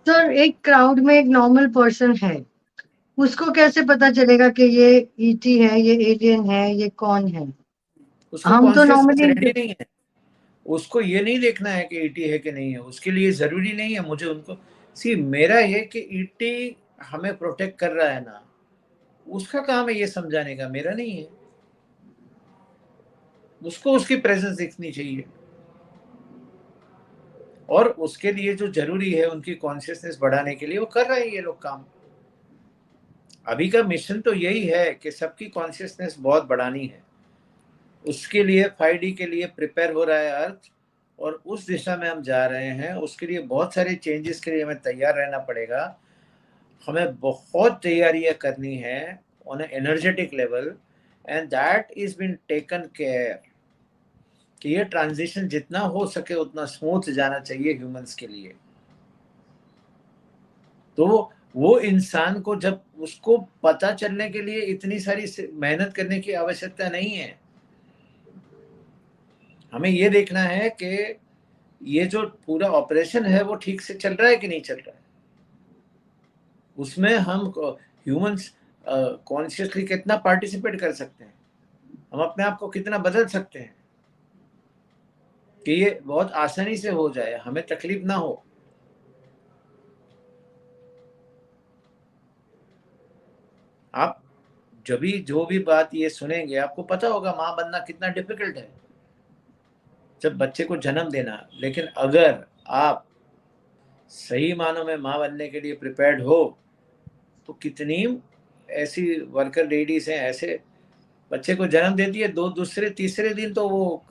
सर एक क्राउड में एक नॉर्मल पर्सन है, उसको कैसे पता चलेगा कि ये ईटी है, ये एलियन है, ये कौन है? उसको हम तो कॉन्शियसनेस नॉर्मली। रेडी नहीं है। उसको ये नहीं देखना है कि ईटी है कि नहीं है, उसके लिए जरूरी नहीं है मुझे उनको। सी मेरा ये कि ईटी हमें प्रोटेक्ट कर रहा है ना, उसका काम है ये समझाने का, मेरा नहीं है। उसको उसकी प्रेजेंस दिखनी चाहिए और उसके लिए जो जरूरी है उनकी कॉन्शियसनेस बढ़ाने के लिए वो कर रहे हैं ये लोग काम। अभी का मिशन तो यही है कि सबकी कॉन्शियसनेस बहुत बढ़ानी है। उसके लिए 5D के लिए प्रिपेयर हो रहा है अर्थ, और उस दिशा में हम जा रहे हैं। उसके लिए बहुत सारे चेंजेस के लिए हमें तैयार रहना पड़ेगा। हमें बहुत तैयारियां करनी है on energetic level, and that is been taken care कि ये ट्रांजिशन जितना हो सके उतना स्मूथ जाना चाहिए ह्यूमंस के लिए। तो वो इंसान को जब उसको पता चलने के लिए इतनी सारी मेहनत करने की आवश्यकता नहीं है। हमें ये देखना है कि ये जो पूरा ऑपरेशन है वो ठीक से चल रहा है कि नहीं चल रहा है, उसमें हम ह्यूमंस कॉन्शियसली कितना पार्टिसिपेट कर सकते हैं, हम अपने आप को कितना बदल सकते हैं कि ये बहुत आसानी से हो जाए, हमें तकलीफ ना हो। आप जब भी जो भी बात ये सुनेंगे आपको पता होगा माँ बनना कितना डिफिकल्ट है, जब बच्चे को जन्म देना। लेकिन अगर आप सही मानों में माँ बनने के लिए प्रिपेयर्ड हो तो कितनी ऐसी वर्कर लेडीज हैं, ऐसे बच्चे को जन्म देती है, दूसरे तीसरे दिन तो वो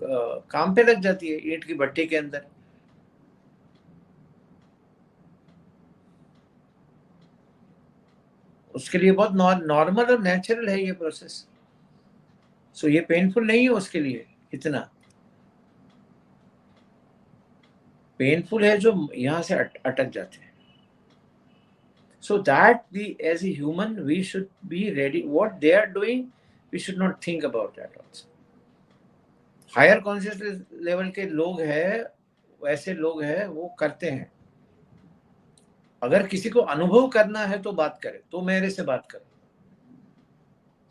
काम पे लग जाती है ईंट की भट्टी के अंदर। उसके लिए बहुत नॉर्मल और नेचुरल है ये प्रोसेस। सो ये पेनफुल नहीं है उसके लिए, इतना पेनफुल है जो यहाँ से अटक जाते हैं। So that as a human, we should be ready. What they are doing, we should not think about that also. Higher consciousness level के लोग हैं, वैसे लोग हैं, वो करते हैं। अगर किसी को अनुभव करना है तो बात करे, तो मेरे से बात करे।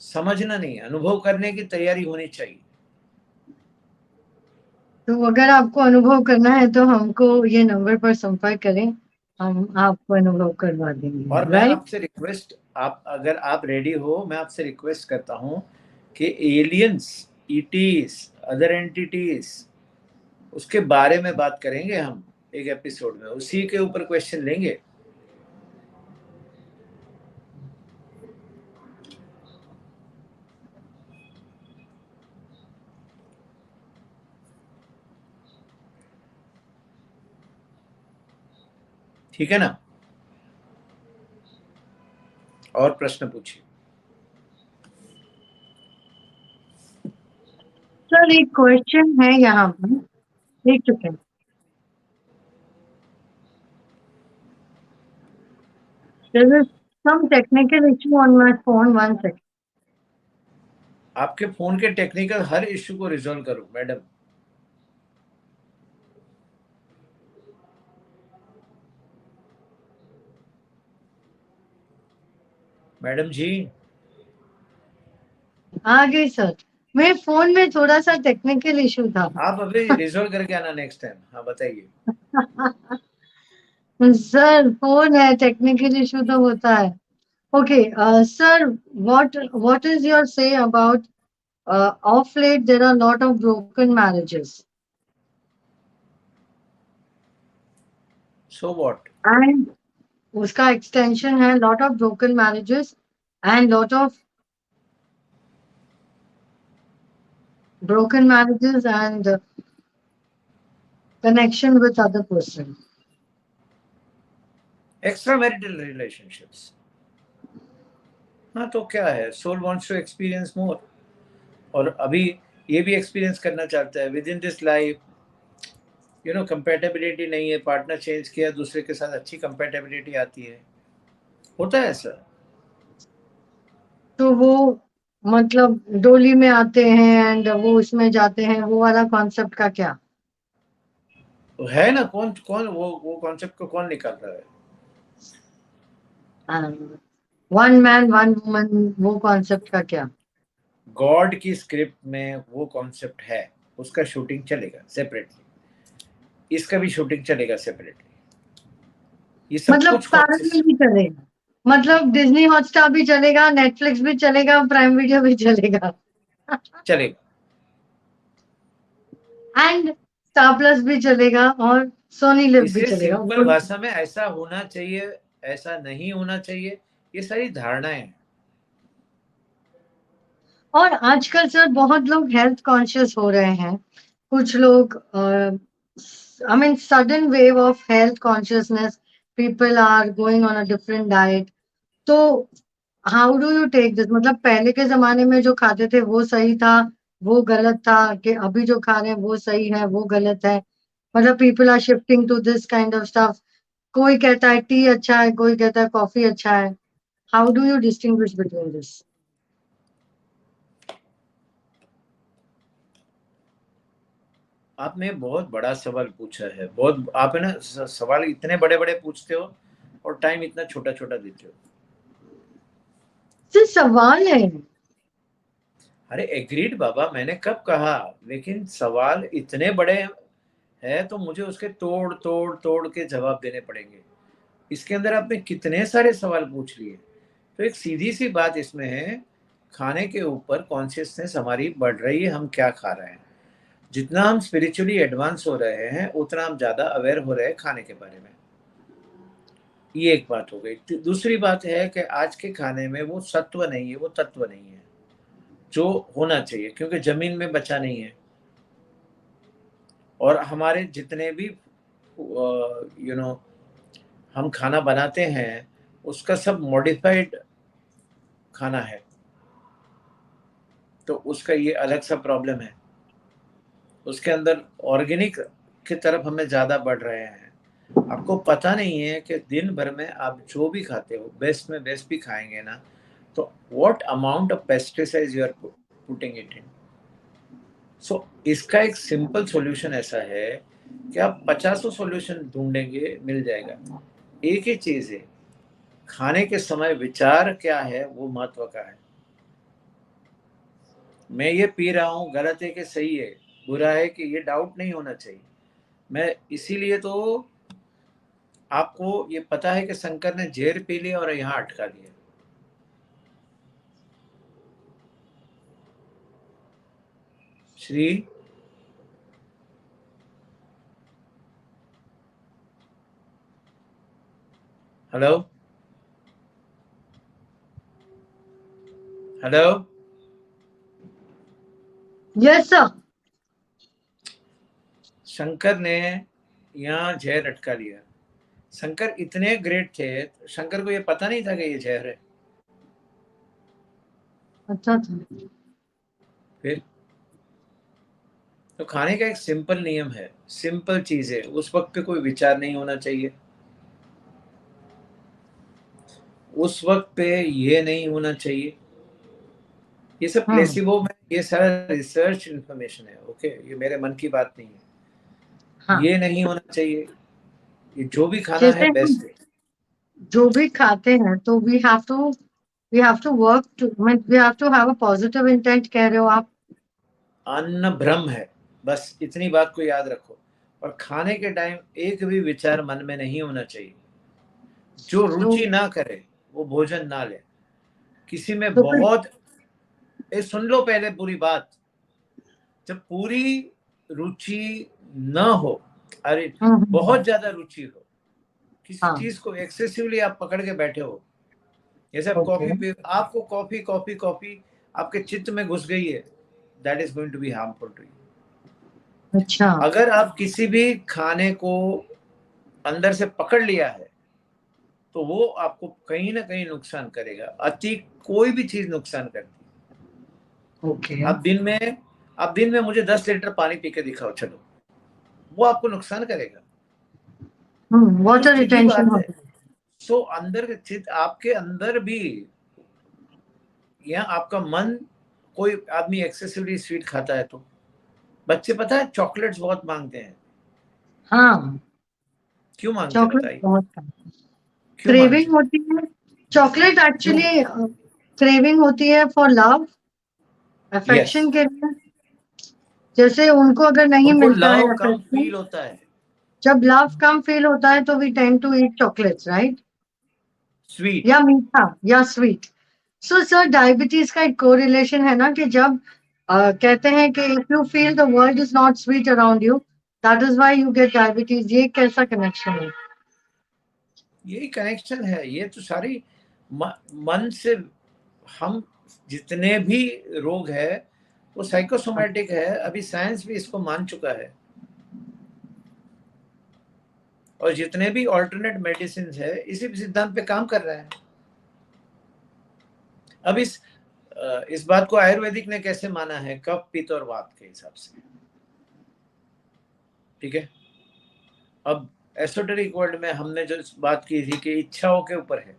समझना नहीं है, अनुभव करने की तैयारी होनी चाहिए। तो अगर आपको अनुभव करना है तो हमको ये नंबर पर संपर्क करें, हम आपको अनुभव करवा देंगे, और मैं राइट? आपसे रिक्वेस्ट, आप अगर आप रेडी हो, मैं आपसे रिक्वेस्ट करता हूँ कि एलियंस, ईटीज, अदर एंटिटीज, उसके बारे में बात करेंगे हम एक एपिसोड में, उसी के ऊपर क्वेश्चन लेंगे। ठीक है ना? और प्रश्न पूछिए। सर एक क्वेश्चन है यहाँ पर, देख चुके हैं। There is some technical issue on my phone, 1 second. आपके फोन के टेक्निकल हर इश्यू को रिजॉल्व करो मैडम। मैडम जी आ गई सर, मेरे फोन में थोड़ा सा टेक्निकल इशू था। आप अभी रिजॉल्व करके आना नेक्स्ट टाइम। हाँ बताइए। सर फोन है, टेक्निकल इशू तो होता है। Okay sir, what is your say about of late there are lot of broken marriages so what? and उसका एक्सटेंशन है lot of broken marriages and lot of broken marriages and connection with other person. Extra marital relationships. हाँ तो क्या है, soul wants to experience more, और अभी ये भी एक्सपीरियंस करना चाहता है within this life. You know compatibility नहीं है, पार्टनर चेंज किया, दूसरे के साथ अच्छी कंपेटेबिलिटी आती है, होता है ऐसा। तो वो मतलब डोली में आते हैं एंड वो उसमें जाते हैं, वो वाला कॉन्सेप्ट का क्या? तो है ना, कौन कौन वो कॉन्सेप्ट को कौन निकाल रहा है? वन मैन वन वुमन, वो कॉन्सेप्ट का क्या? गॉड की स्क्रिप्ट में वो कॉन्सेप्ट है, उसका शूटिंग चलेगा सेपरेटली, इसका भी शूटिंग चलेगा सेपरेटली। ये सब मतलब कुछ पैरेलल में भी चलेगा, मतलब डिज्नी हॉटस्टार भी चलेगा, नेटफ्लिक्स भी चलेगा, प्राइम वीडियो भी चलेगा चलेगा। एंड स्टार प्लस भी चलेगा और सोनी लिव भी इसे चलेगा। सिंपल भाषा में ऐसा होना चाहिए, ऐसा नहीं होना चाहिए, ये सारी धारणाएं हैं। और आजकल सर बहुत लोग हेल्थ कॉन्शियस हो रहे हैं, कुछ लोग I mean sudden wave of health consciousness, people are going on a different diet. तो how do you take this? मतलब पहले के जमाने में जो खाते थे वो सही था, वो गलत था, कि अभी जो खा रहे हैं वो सही है, वो गलत है? मतलब people are shifting to this kind of stuff, कोई कहता है टी अच्छा है, कोई कहता है कॉफी अच्छा है. How do you distinguish between this? आपने बहुत बड़ा सवाल पूछा है, बहुत आप है ना सवाल इतने बड़े बड़े पूछते हो और टाइम इतना छोटा छोटा देते हो. सिर्फ सवाल है. अरे एग्रीड बाबा, मैंने कब कहा, लेकिन सवाल इतने बड़े है तो मुझे उसके तोड़ तोड़ तोड़ के जवाब देने पड़ेंगे. इसके अंदर आपने कितने सारे सवाल पूछ लिए. तो एक सीधी सी बात इसमें है, खाने के ऊपर कॉन्शियसनेस हमारी बढ़ रही है, हम क्या खा रहे हैं. जितना हम स्पिरिचुअली एडवांस हो रहे हैं उतना हम ज्यादा अवेयर हो रहे हैं खाने के बारे में. ये एक बात हो गई. दूसरी बात है कि आज के खाने में वो सत्व नहीं है, वो तत्व नहीं है जो होना चाहिए, क्योंकि जमीन में बचा नहीं है. और हमारे जितने भी हम खाना बनाते हैं उसका सब मॉडिफाइड खाना है, तो उसका ये अलग सा प्रॉब्लम है. उसके अंदर ऑर्गेनिक की तरफ हमें ज़्यादा बढ़ रहे हैं. आपको पता नहीं है कि दिन भर में आप जो भी खाते हो बेस्ट में बेस्ट भी खाएंगे ना, तो what amount of pesticides you are putting it in. So इसका एक सिंपल सॉल्यूशन ऐसा है कि आप 50 सॉल्यूशन ढूंढेंगे, मिल जाएगा. एक ही चीज़ है, खाने के समय विचार क्या है वो महत्व का है. मैं ये पी रहा हूँ गलत है कि सही है, बुरा है कि ये डाउट नहीं होना चाहिए. मैं इसीलिए तो आपको ये पता है कि शंकर ने जहर पी लिया और यहाँ अटका दिया. Shri hello hello. Yes sir. Shankar ने यहाँ जहर अटका लिया. शंकर इतने ग्रेट थे, शंकर को ये पता नहीं था कि ये जहर है. अच्छा था. फिर तो खाने का एक सिंपल नियम है, सिंपल चीज है, उस वक्त पे कोई विचार नहीं होना चाहिए. उस वक्त पे ये नहीं होना चाहिए. ये सब प्लेसिबो में, ये सारा रिसर्च इंफॉर्मेशन है. ओके, ये मेरे मन की बात नहीं है. हाँ. ये नहीं होना चाहिए. ये जो भी खाना जैसे है हम बेस्ट है. जो भी खाते हैं तो we have to work to, we have to have a positive intent कह रहे हो आप. अन्न ब्रह्म है, बस इतनी बात को याद रखो. और खाने के टाइम एक भी विचार मन में नहीं होना चाहिए. जो तो रुचि ना करे वो भोजन ना ले. किसी में तो फिर बहुत, ये सुन लो पहले पूरी बात. जब पूरी रुचि न हो, अरे बहुत ज्यादा रुचि हो, किसी हाँ. चीज को एक्सेसिवली आप पकड़ के बैठे हो, जैसे आप ओके. कॉफी पी, आपको कॉफी कॉफी कॉफी आपके चित्त में घुस गई है, that is going to be harmful to you. अच्छा. अगर आप किसी भी खाने को अंदर से पकड़ लिया है तो वो आपको कहीं ना कहीं नुकसान करेगा. अति कोई भी चीज नुकसान करती है. ओके. आप दिन में मुझे 10 लीटर पानी पी के दिखाओ, चलो, वो आपको नुकसान करेगा. तो वाटर सीधी रिटेंशन बात है. होता है. सो अंदर चित आपके अंदर भी, या आपका मन, कोई आदमी एक्सेसिवली स्वीट खाता है तो बच्चे पता है चॉकलेट्स बहुत मांगते हैं. हाँ. क्यों मांगते हैं चॉकलेट बताइए. बहुत क्यों मांगते क्रेविंग हैं. होती है. चॉकलेट क्यों. एक्चुअली क्रेविंग होती है फॉर लव, यस. अफेक्शन के लिए. जैसे उनको अगर नहीं उनको मिलता है लव कम अफेक्शन, फील होता है. जब लव कम फील होता है तो we tend to eat chocolates, right? Sweet. या मीठा या स्वीट. सो सर, डायबिटीज का एक कोरिलेशन है ना कि जब कहते हैं कि if you feel the world is not sweet around you, that is why you get diabetes. ये कैसा कनेक्शन है? यही कनेक्शन है. ये तो सारी मन से, हम जितने भी रोग है वो साइकोसोमैटिक है. अभी साइंस भी इसको मान चुका है. और जितने भी ऑल्टरनेट मेडिसिन है इसी सिद्धांत पे काम कर रहे हैं. अब इस बात को आयुर्वेदिक ने कैसे माना है, कफ पित्त और वात के हिसाब से. ठीक है. अब एसोटेरिक वर्ल्ड में हमने जो बात की थी कि इच्छाओं के ऊपर है,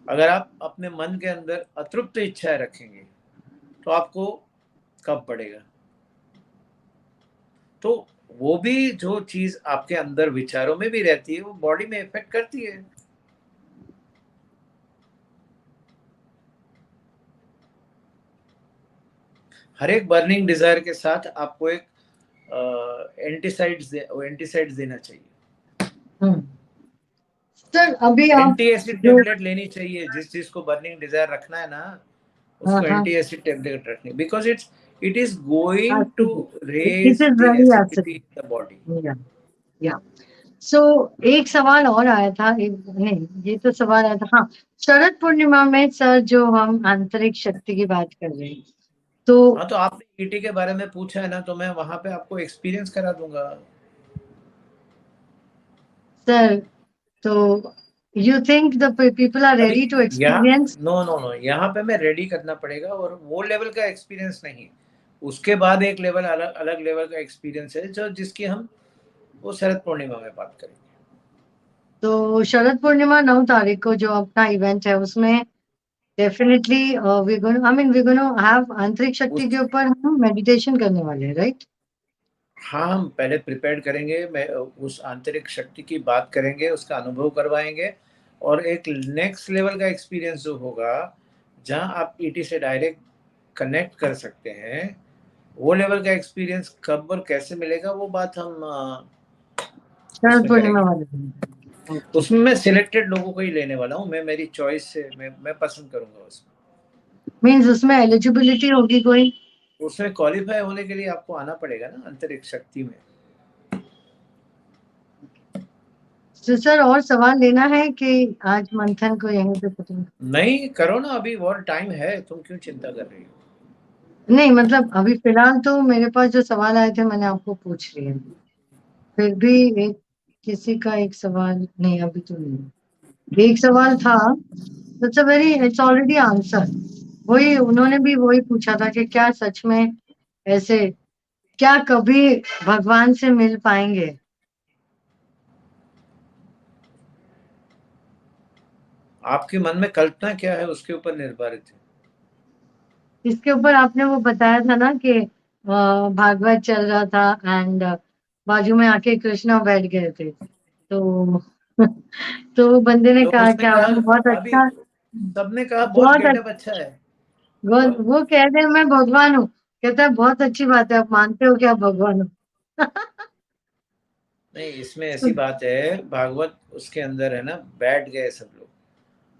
अगर आप अपने मन के अंदर अतृप्त इच्छाएं रखेंगे तो आपको कब पड़ेगा। तो वो भी जो चीज आपके अंदर विचारों में भी रहती है वो बॉडी में इफेक्ट करती है। हर एक बर्निंग डिजायर के साथ आपको एक एंटीसाइड्स देना चाहिए। सर अभी आप एंटी एसिड जो टेबलेट लेनी चाहिए जिस चीज को बर्निंग डिजायर रखना है ना, हाँ उसको हाँ एंटी एसिड टेबलेट रखनी, because it is going to acid, it raise is the very acidity acid. In the body. या सो एक सवाल और आया था, एक नहीं, ये तो सवाल आया था, हाँ, शरद पूर्णिमा में सर जो हम आंतरिक शक्ति की बात कर रहे हैं, तो हाँ, तो आपने ईटी के बारे में पूछा है ना, तो मैं वहां पे आपको एक्सपीरियंस करा दूंगा। सर, तो you think the people are अभी रेडी टू यहाँ, एक्सपीरियंस? नो नो नो, यहाँ पे मैं रेडी करना पड़ेगा, और वो लेवल का एक्सपीरियंस नहीं, उसके बाद एक लेवल अलग अलग लेवल का एक्सपीरियंस है जो जिसकी हम वो शरद पूर्णिमा में बात करेंगे। तो शरद पूर्णिमा 9 तारीख को जो अपना इवेंट है उसमें डेफिनेटली वी गोना हैव आंतरिक शक्ति उस के ऊपर हम मेडिटेशन करने वाले हैं, राइट? हाँ, हम पहले प्रिपेयर करेंगे, मैं उस आंतरिक शक्ति की बात करेंगे, उसका अनुभव करवाएंगे, और एक नेक्स्ट लेवल का एक्सपीरियंस जो होगा जहाँ आप ईटी से डायरेक्ट कनेक्ट कर सकते हैं, वो लेवल का एक्सपीरियंस कब और कैसे मिलेगा वो बात हम शरद उसमें पूर्णिमा करेंगे। वाले दिन। ओके। उसमें मैं सिलेक्टेड लोगों को ही लेने वाला हूँ, मैं मेरी चॉइस से मैं पसंद करूंगा उसमें। मीन्स उसमें एलिजिबिलिटी होगी कोई? उसमें क्वालिफाई होने के लिए आपको आना पड़ेगा ना अंतरिक्ष शक्ति में। तो सर और सवाल लेना है कि आज मंथन को यहीं पे खत्म? नहीं करो ना, अभी और टाइम है, तुम क्यों चिंता कर रही हो। नहीं मतलब अभी फिलहाल तो मेरे पास जो सवाल आए थे मैंने आपको पूछ लिए, फिर भी एक किसी का एक सवाल नहीं, अभी तो नहीं, एक सवाल था, it's a very, it's already answer. वही उन्होंने भी वही पूछा था कि क्या सच में ऐसे, क्या कभी भगवान से मिल पाएंगे? आपके मन में कल्पना क्या है उसके ऊपर निर्धारित है। इसके ऊपर आपने वो बताया था ना कि भागवत चल रहा था एंड बाजू में आके कृष्णा बैठ गए थे, तो तो वो बंदे ने तो कहा उसने कि कहा, आपने बहुत अभी अच्छा, सबने कहा बहुत बहुत गेटअप अच्छा है। वो कह रहे मैं भगवान हूँ, कहता है बहुत अच्छी बात है, आप मानते हो कि आप भगवान हो? नहीं, इसमें ऐसी बात है, भागवत उसके अंदर है ना, बैठ गए सब लोग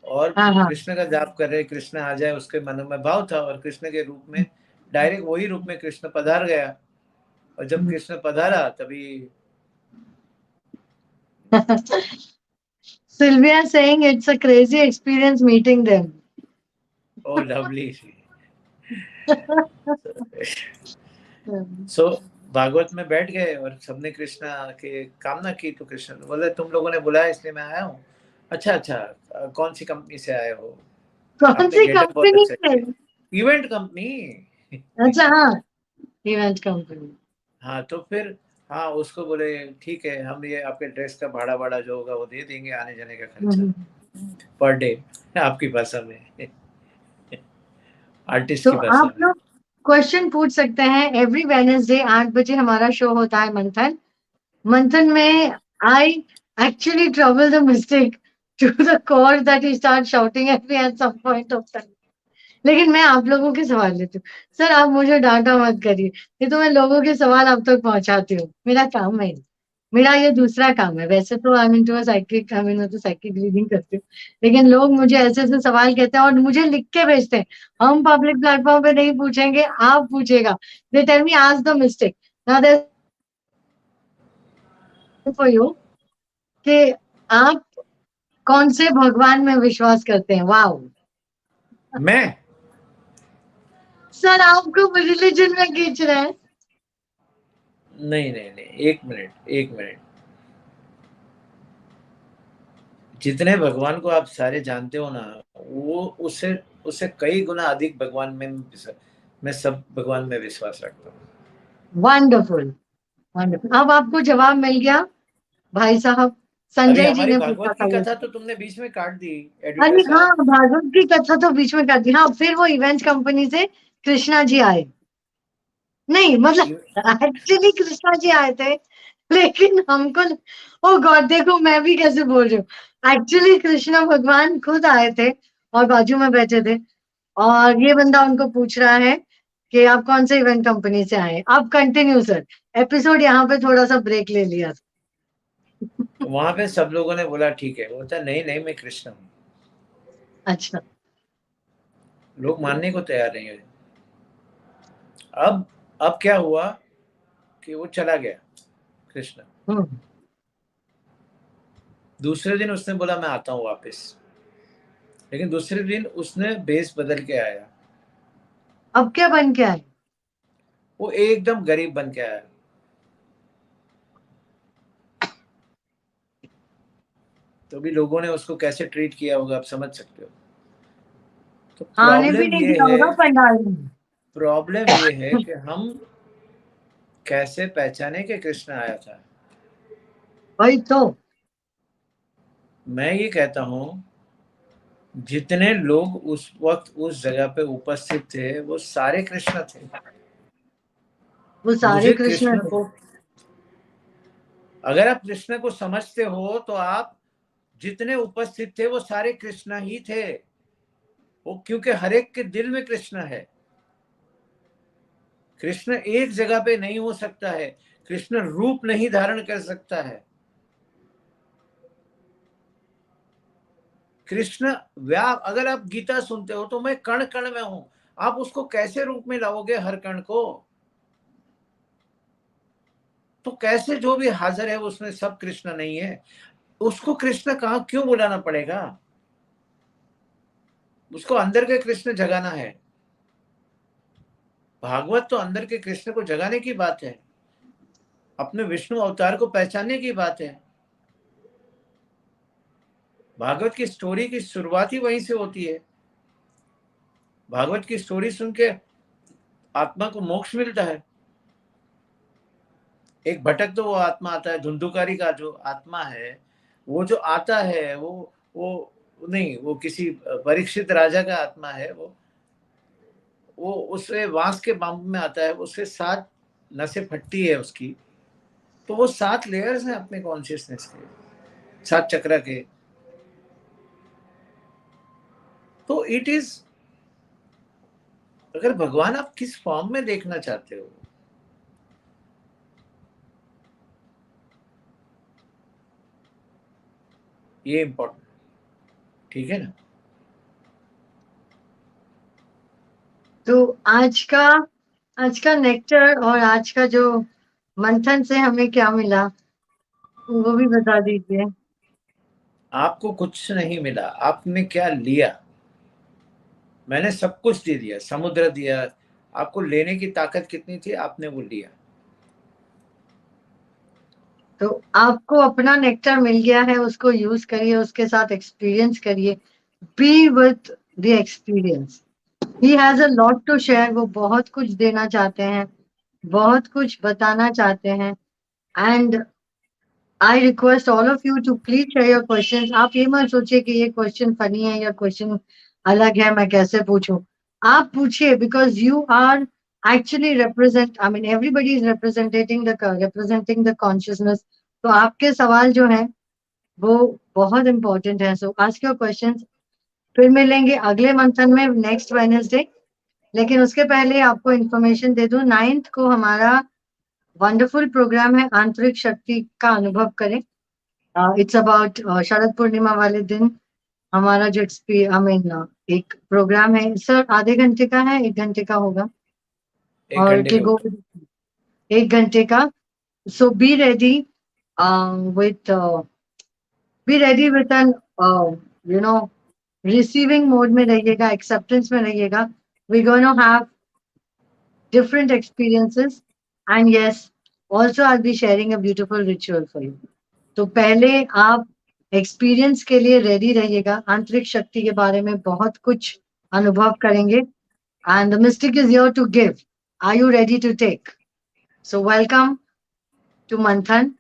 और हाँ हाँ। कृष्ण का जाप कर रहे, कृष्ण आ जाए, उसके मन में भाव था, और कृष्ण के रूप में डायरेक्ट वही रूप में कृष्ण पधार गया, और जब कृष्ण पधारा तभी Sylvia saying it's a crazy experience meeting them. Oh lovely. सो भागवत में बैठ गए और सबने कृष्णा के कामना की, तो कृष्ण बोले तुम लोगों ने बुलाया इसलिए मैं आया हूँ। अच्छा अच्छा, कौन सी कंपनी से आए हो, कौन आपने सी गेटअप बहुत कंपनी अच्छा है? किया, इवेंट कंपनी। अच्छा हाँ, इवेंट कंपनी। हाँ तो फिर, हाँ उसको बोले ठीक है, हम ये आपके ड्रेस का भाड़ा वाड़ा जो होगा वो दे देंगे, आने जाने का खर्चा पर डे आपकी भाषा में, आर्टिस्ट तो की भाषा आप में। लोग क्वेश्चन पूछ सकते हैं, एवरी वेडनेसडे 8 बजे हमारा शो होता है मंथन। मंथन में I actually trouble the mistake to the cord that he start shouting at me at some point of time. लेकिन मैं आप लोगों के सवाल लेती हूँ। सर आप मुझे डांटा मत करिए, ये तो मैं लोगों के सवाल आप तक पहुंचाती हूँ, मेरा काम है, मेरा ये दूसरा काम है। वैसे तो I mean to psychic, I mean मैं तो साइकिक रीडिंग करती हूँ, लेकिन लोग मुझे ऐसे ऐसे सवाल कहते हैं और मुझे लिख के भेजते हैं, हम पब्लिक प्लेटफॉर्म पे नहीं पूछेंगे, आप पूछेगा। They tell me ask the mistake, now there for you कि आप कौन से भगवान में विश्वास करते हैं? वाओ मैं, सर आपको रिलीजन में खींच रहे हैं। नहीं नहीं नहीं, एक मिनट एक मिनट, जितने भगवान को आप सारे जानते हो ना, वो उससे उससे कई गुना अधिक भगवान में मैं सब भगवान में विश्वास रखता हूँ। Wonderful, wonderful. अब आपको जवाब मिल गया भाई साहब, संजय जी हमारी ने पूछा भागवत था की ये। कथा तो तुमने बीच में काट दी, अरे एडिटर हाँ, साहब। भागवत की कथा तो बीच में कर दी। हाँ, फिर वो इवेंट कंपनी से कृष्णा जी आए। नहीं मतलब एक्चुअली कृष्णा जी आए थे, लेकिन हमको, ओ गॉड, देखो मैं भी कैसे बोल रही हूँ। एक्चुअली कृष्णा भगवान खुद आए थे और बाजू में बैठे थे, और ये बंदा उनको पूछ रहा है कि आप कौन से इवेंट कंपनी से आए। आप कंटिन्यू सर, एपिसोड यहाँ पे थोड़ा सा ब्रेक ले लिया। वहां पे सब लोगों ने बोला ठीक है, बोलता नहीं नहीं मैं कृष्ण हूँ। अच्छा। लोग मानने को तैयार नहीं है। अब क्या हुआ कि वो चला गया कृष्ण। हम्म। दूसरे दिन उसने बोला मैं आता हूँ वापस, लेकिन दूसरे दिन उसने बेस बदल के आया। अब क्या बन के आए? वो एकदम गरीब बन के आया। तो भी लोगों ने उसको कैसे ट्रीट किया होगा आप समझ सकते हो। तो आने भी नहीं दिया होगा पंडाल में। प्रॉब्लम ये है कि हम कैसे पहचाने कि कृष्ण आया था। वही तो। मैं ये कहता हूँ जितने लोग उस वक्त उस जगह पे उपस्थित थे वो सारे कृष्ण थे। वो सारे मुझे कृष्ण कृष्ण थे। को, अगर आप कृष्ण को समझते हो तो आप जितने उपस्थित थे वो सारे कृष्ण ही थे। वो क्योंकि हर एक के दिल में कृष्ण है। कृष्ण एक जगह पे नहीं हो सकता है, कृष्ण रूप नहीं धारण कर सकता है। कृष्ण अगर आप गीता सुनते हो तो मैं कण कण में हूं, आप उसको कैसे रूप में लाओगे हर कण को? तो कैसे जो भी हाजिर है उसमें सब कृष्ण नहीं है? उसको कृष्ण कहां क्यों बुलाना पड़ेगा? उसको अंदर के कृष्ण जगाना है। भागवत तो अंदर के कृष्ण को जगाने की बात है, अपने विष्णु अवतार को पहचानने की बात है। भागवत की स्टोरी की शुरुआत ही वहीं से होती है। भागवत की स्टोरी सुन के आत्मा को मोक्ष मिलता है। एक भटक तो वो आत्मा आता है, धुंधुकारी का जो आत्मा है वो जो आता है वो नहीं, वो किसी परीक्षित राजा का आत्मा है। वो उससे वांस के बांबू में आता है, उससे 7 नसें फटती है उसकी। तो वो 7 लेयर्स हैं अपने कॉन्शियसनेस के, 7 चक्र के। तो इट इज, अगर भगवान आप किस फॉर्म में देखना चाहते हो, ये इंपॉर्टेंट, ठीक है ना? तो आज का नेक्टर और आज का जो मंथन से हमें क्या मिला, वो भी बता दीजिए। आपको कुछ नहीं मिला, आपने क्या लिया? मैंने सब कुछ दे दिया, समुद्र दिया। आपको लेने की ताकत कितनी थी, आपने वो लिया। तो आपको अपना नेक्टर मिल गया है, उसको यूज करिए, उसके साथ एक्सपीरियंस करिए। Be with the experience. He has a lot to share. वो बहुत कुछ देना चाहते हैं, बहुत कुछ बताना चाहते हैं। And I request all of you to please share your questions. आप ये मत सोचिए कि ये क्वेश्चन फनी है या क्वेश्चन अलग है, मैं कैसे पूछूं। आप पूछिए, because you are actually represent, I mean everybody is representing the consciousness. तो आपके सवाल जो है वो बहुत इंपॉर्टेंट है। So ask your questions. फिर मिलेंगे अगले मंथन में, नेक्स्ट वेडनेसडे। लेकिन उसके पहले आपको इंफॉर्मेशन दे दूं, 9th को हमारा वंडरफुल प्रोग्राम है, आंतरिक शक्ति का अनुभव करें। इट्स अबाउट शरद पूर्णिमा वाले दिन हमारा जो आई मीन एक प्रोग्राम है सर, आधे घंटे का है, 1 घंटे का होगा। 1 और घंटे के का गो, होगा। 1 घंटे का। So with be ready with an you know receiving mode में रहिएगा, एक्सेप्टेंस में रहिएगा। We gonna have different experiences, and yes, also I'll be sharing a beautiful ritual for you. तो पहले आप एक्सपीरियंस के लिए रेडी रहिएगा। आंतरिक शक्ति के बारे में बहुत कुछ अनुभव करेंगे, and the mystic is here to give. Are you ready to take? So welcome to Manthan,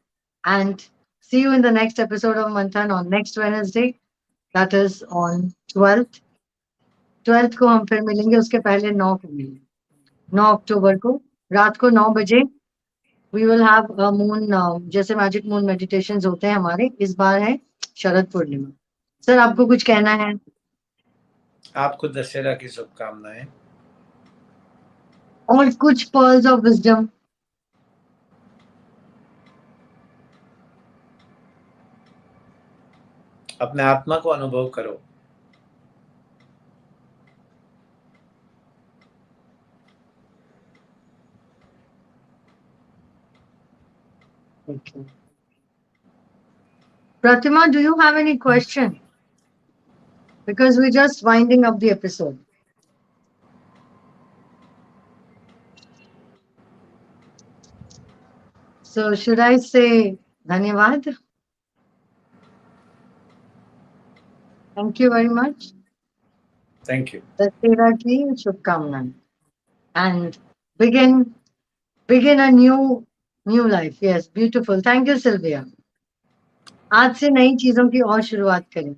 and See you in the next episode of Manthan on next Wednesday. That is on 12th. 12th को हम फिर मिलेंगे, उसके पहले 9 को मिलेंगे, 9 अक्टूबर को रात को 9 बजे. We will have a moon, जैसे मैजिक मून मेडिटेशंस होते हैं हमारे, इस बार है शरद पूर्णिमा. सर आपको कुछ कहना है? आपको दशहरा की शुभकामनाएं. और कुछ पर्ल्स ऑफ विजडम. अपने आत्मा को अनुभव करो. Okay. Pratima, do you have any question? Because we're just winding up the episode. So should I say Dhanyavad? Thank you very much. Thank you. Dashera ki shubhkamnaएं. And begin a new life. Yes, beautiful. Thank you, Sylvia. आज से नई चीजों की और शुरुआत करें.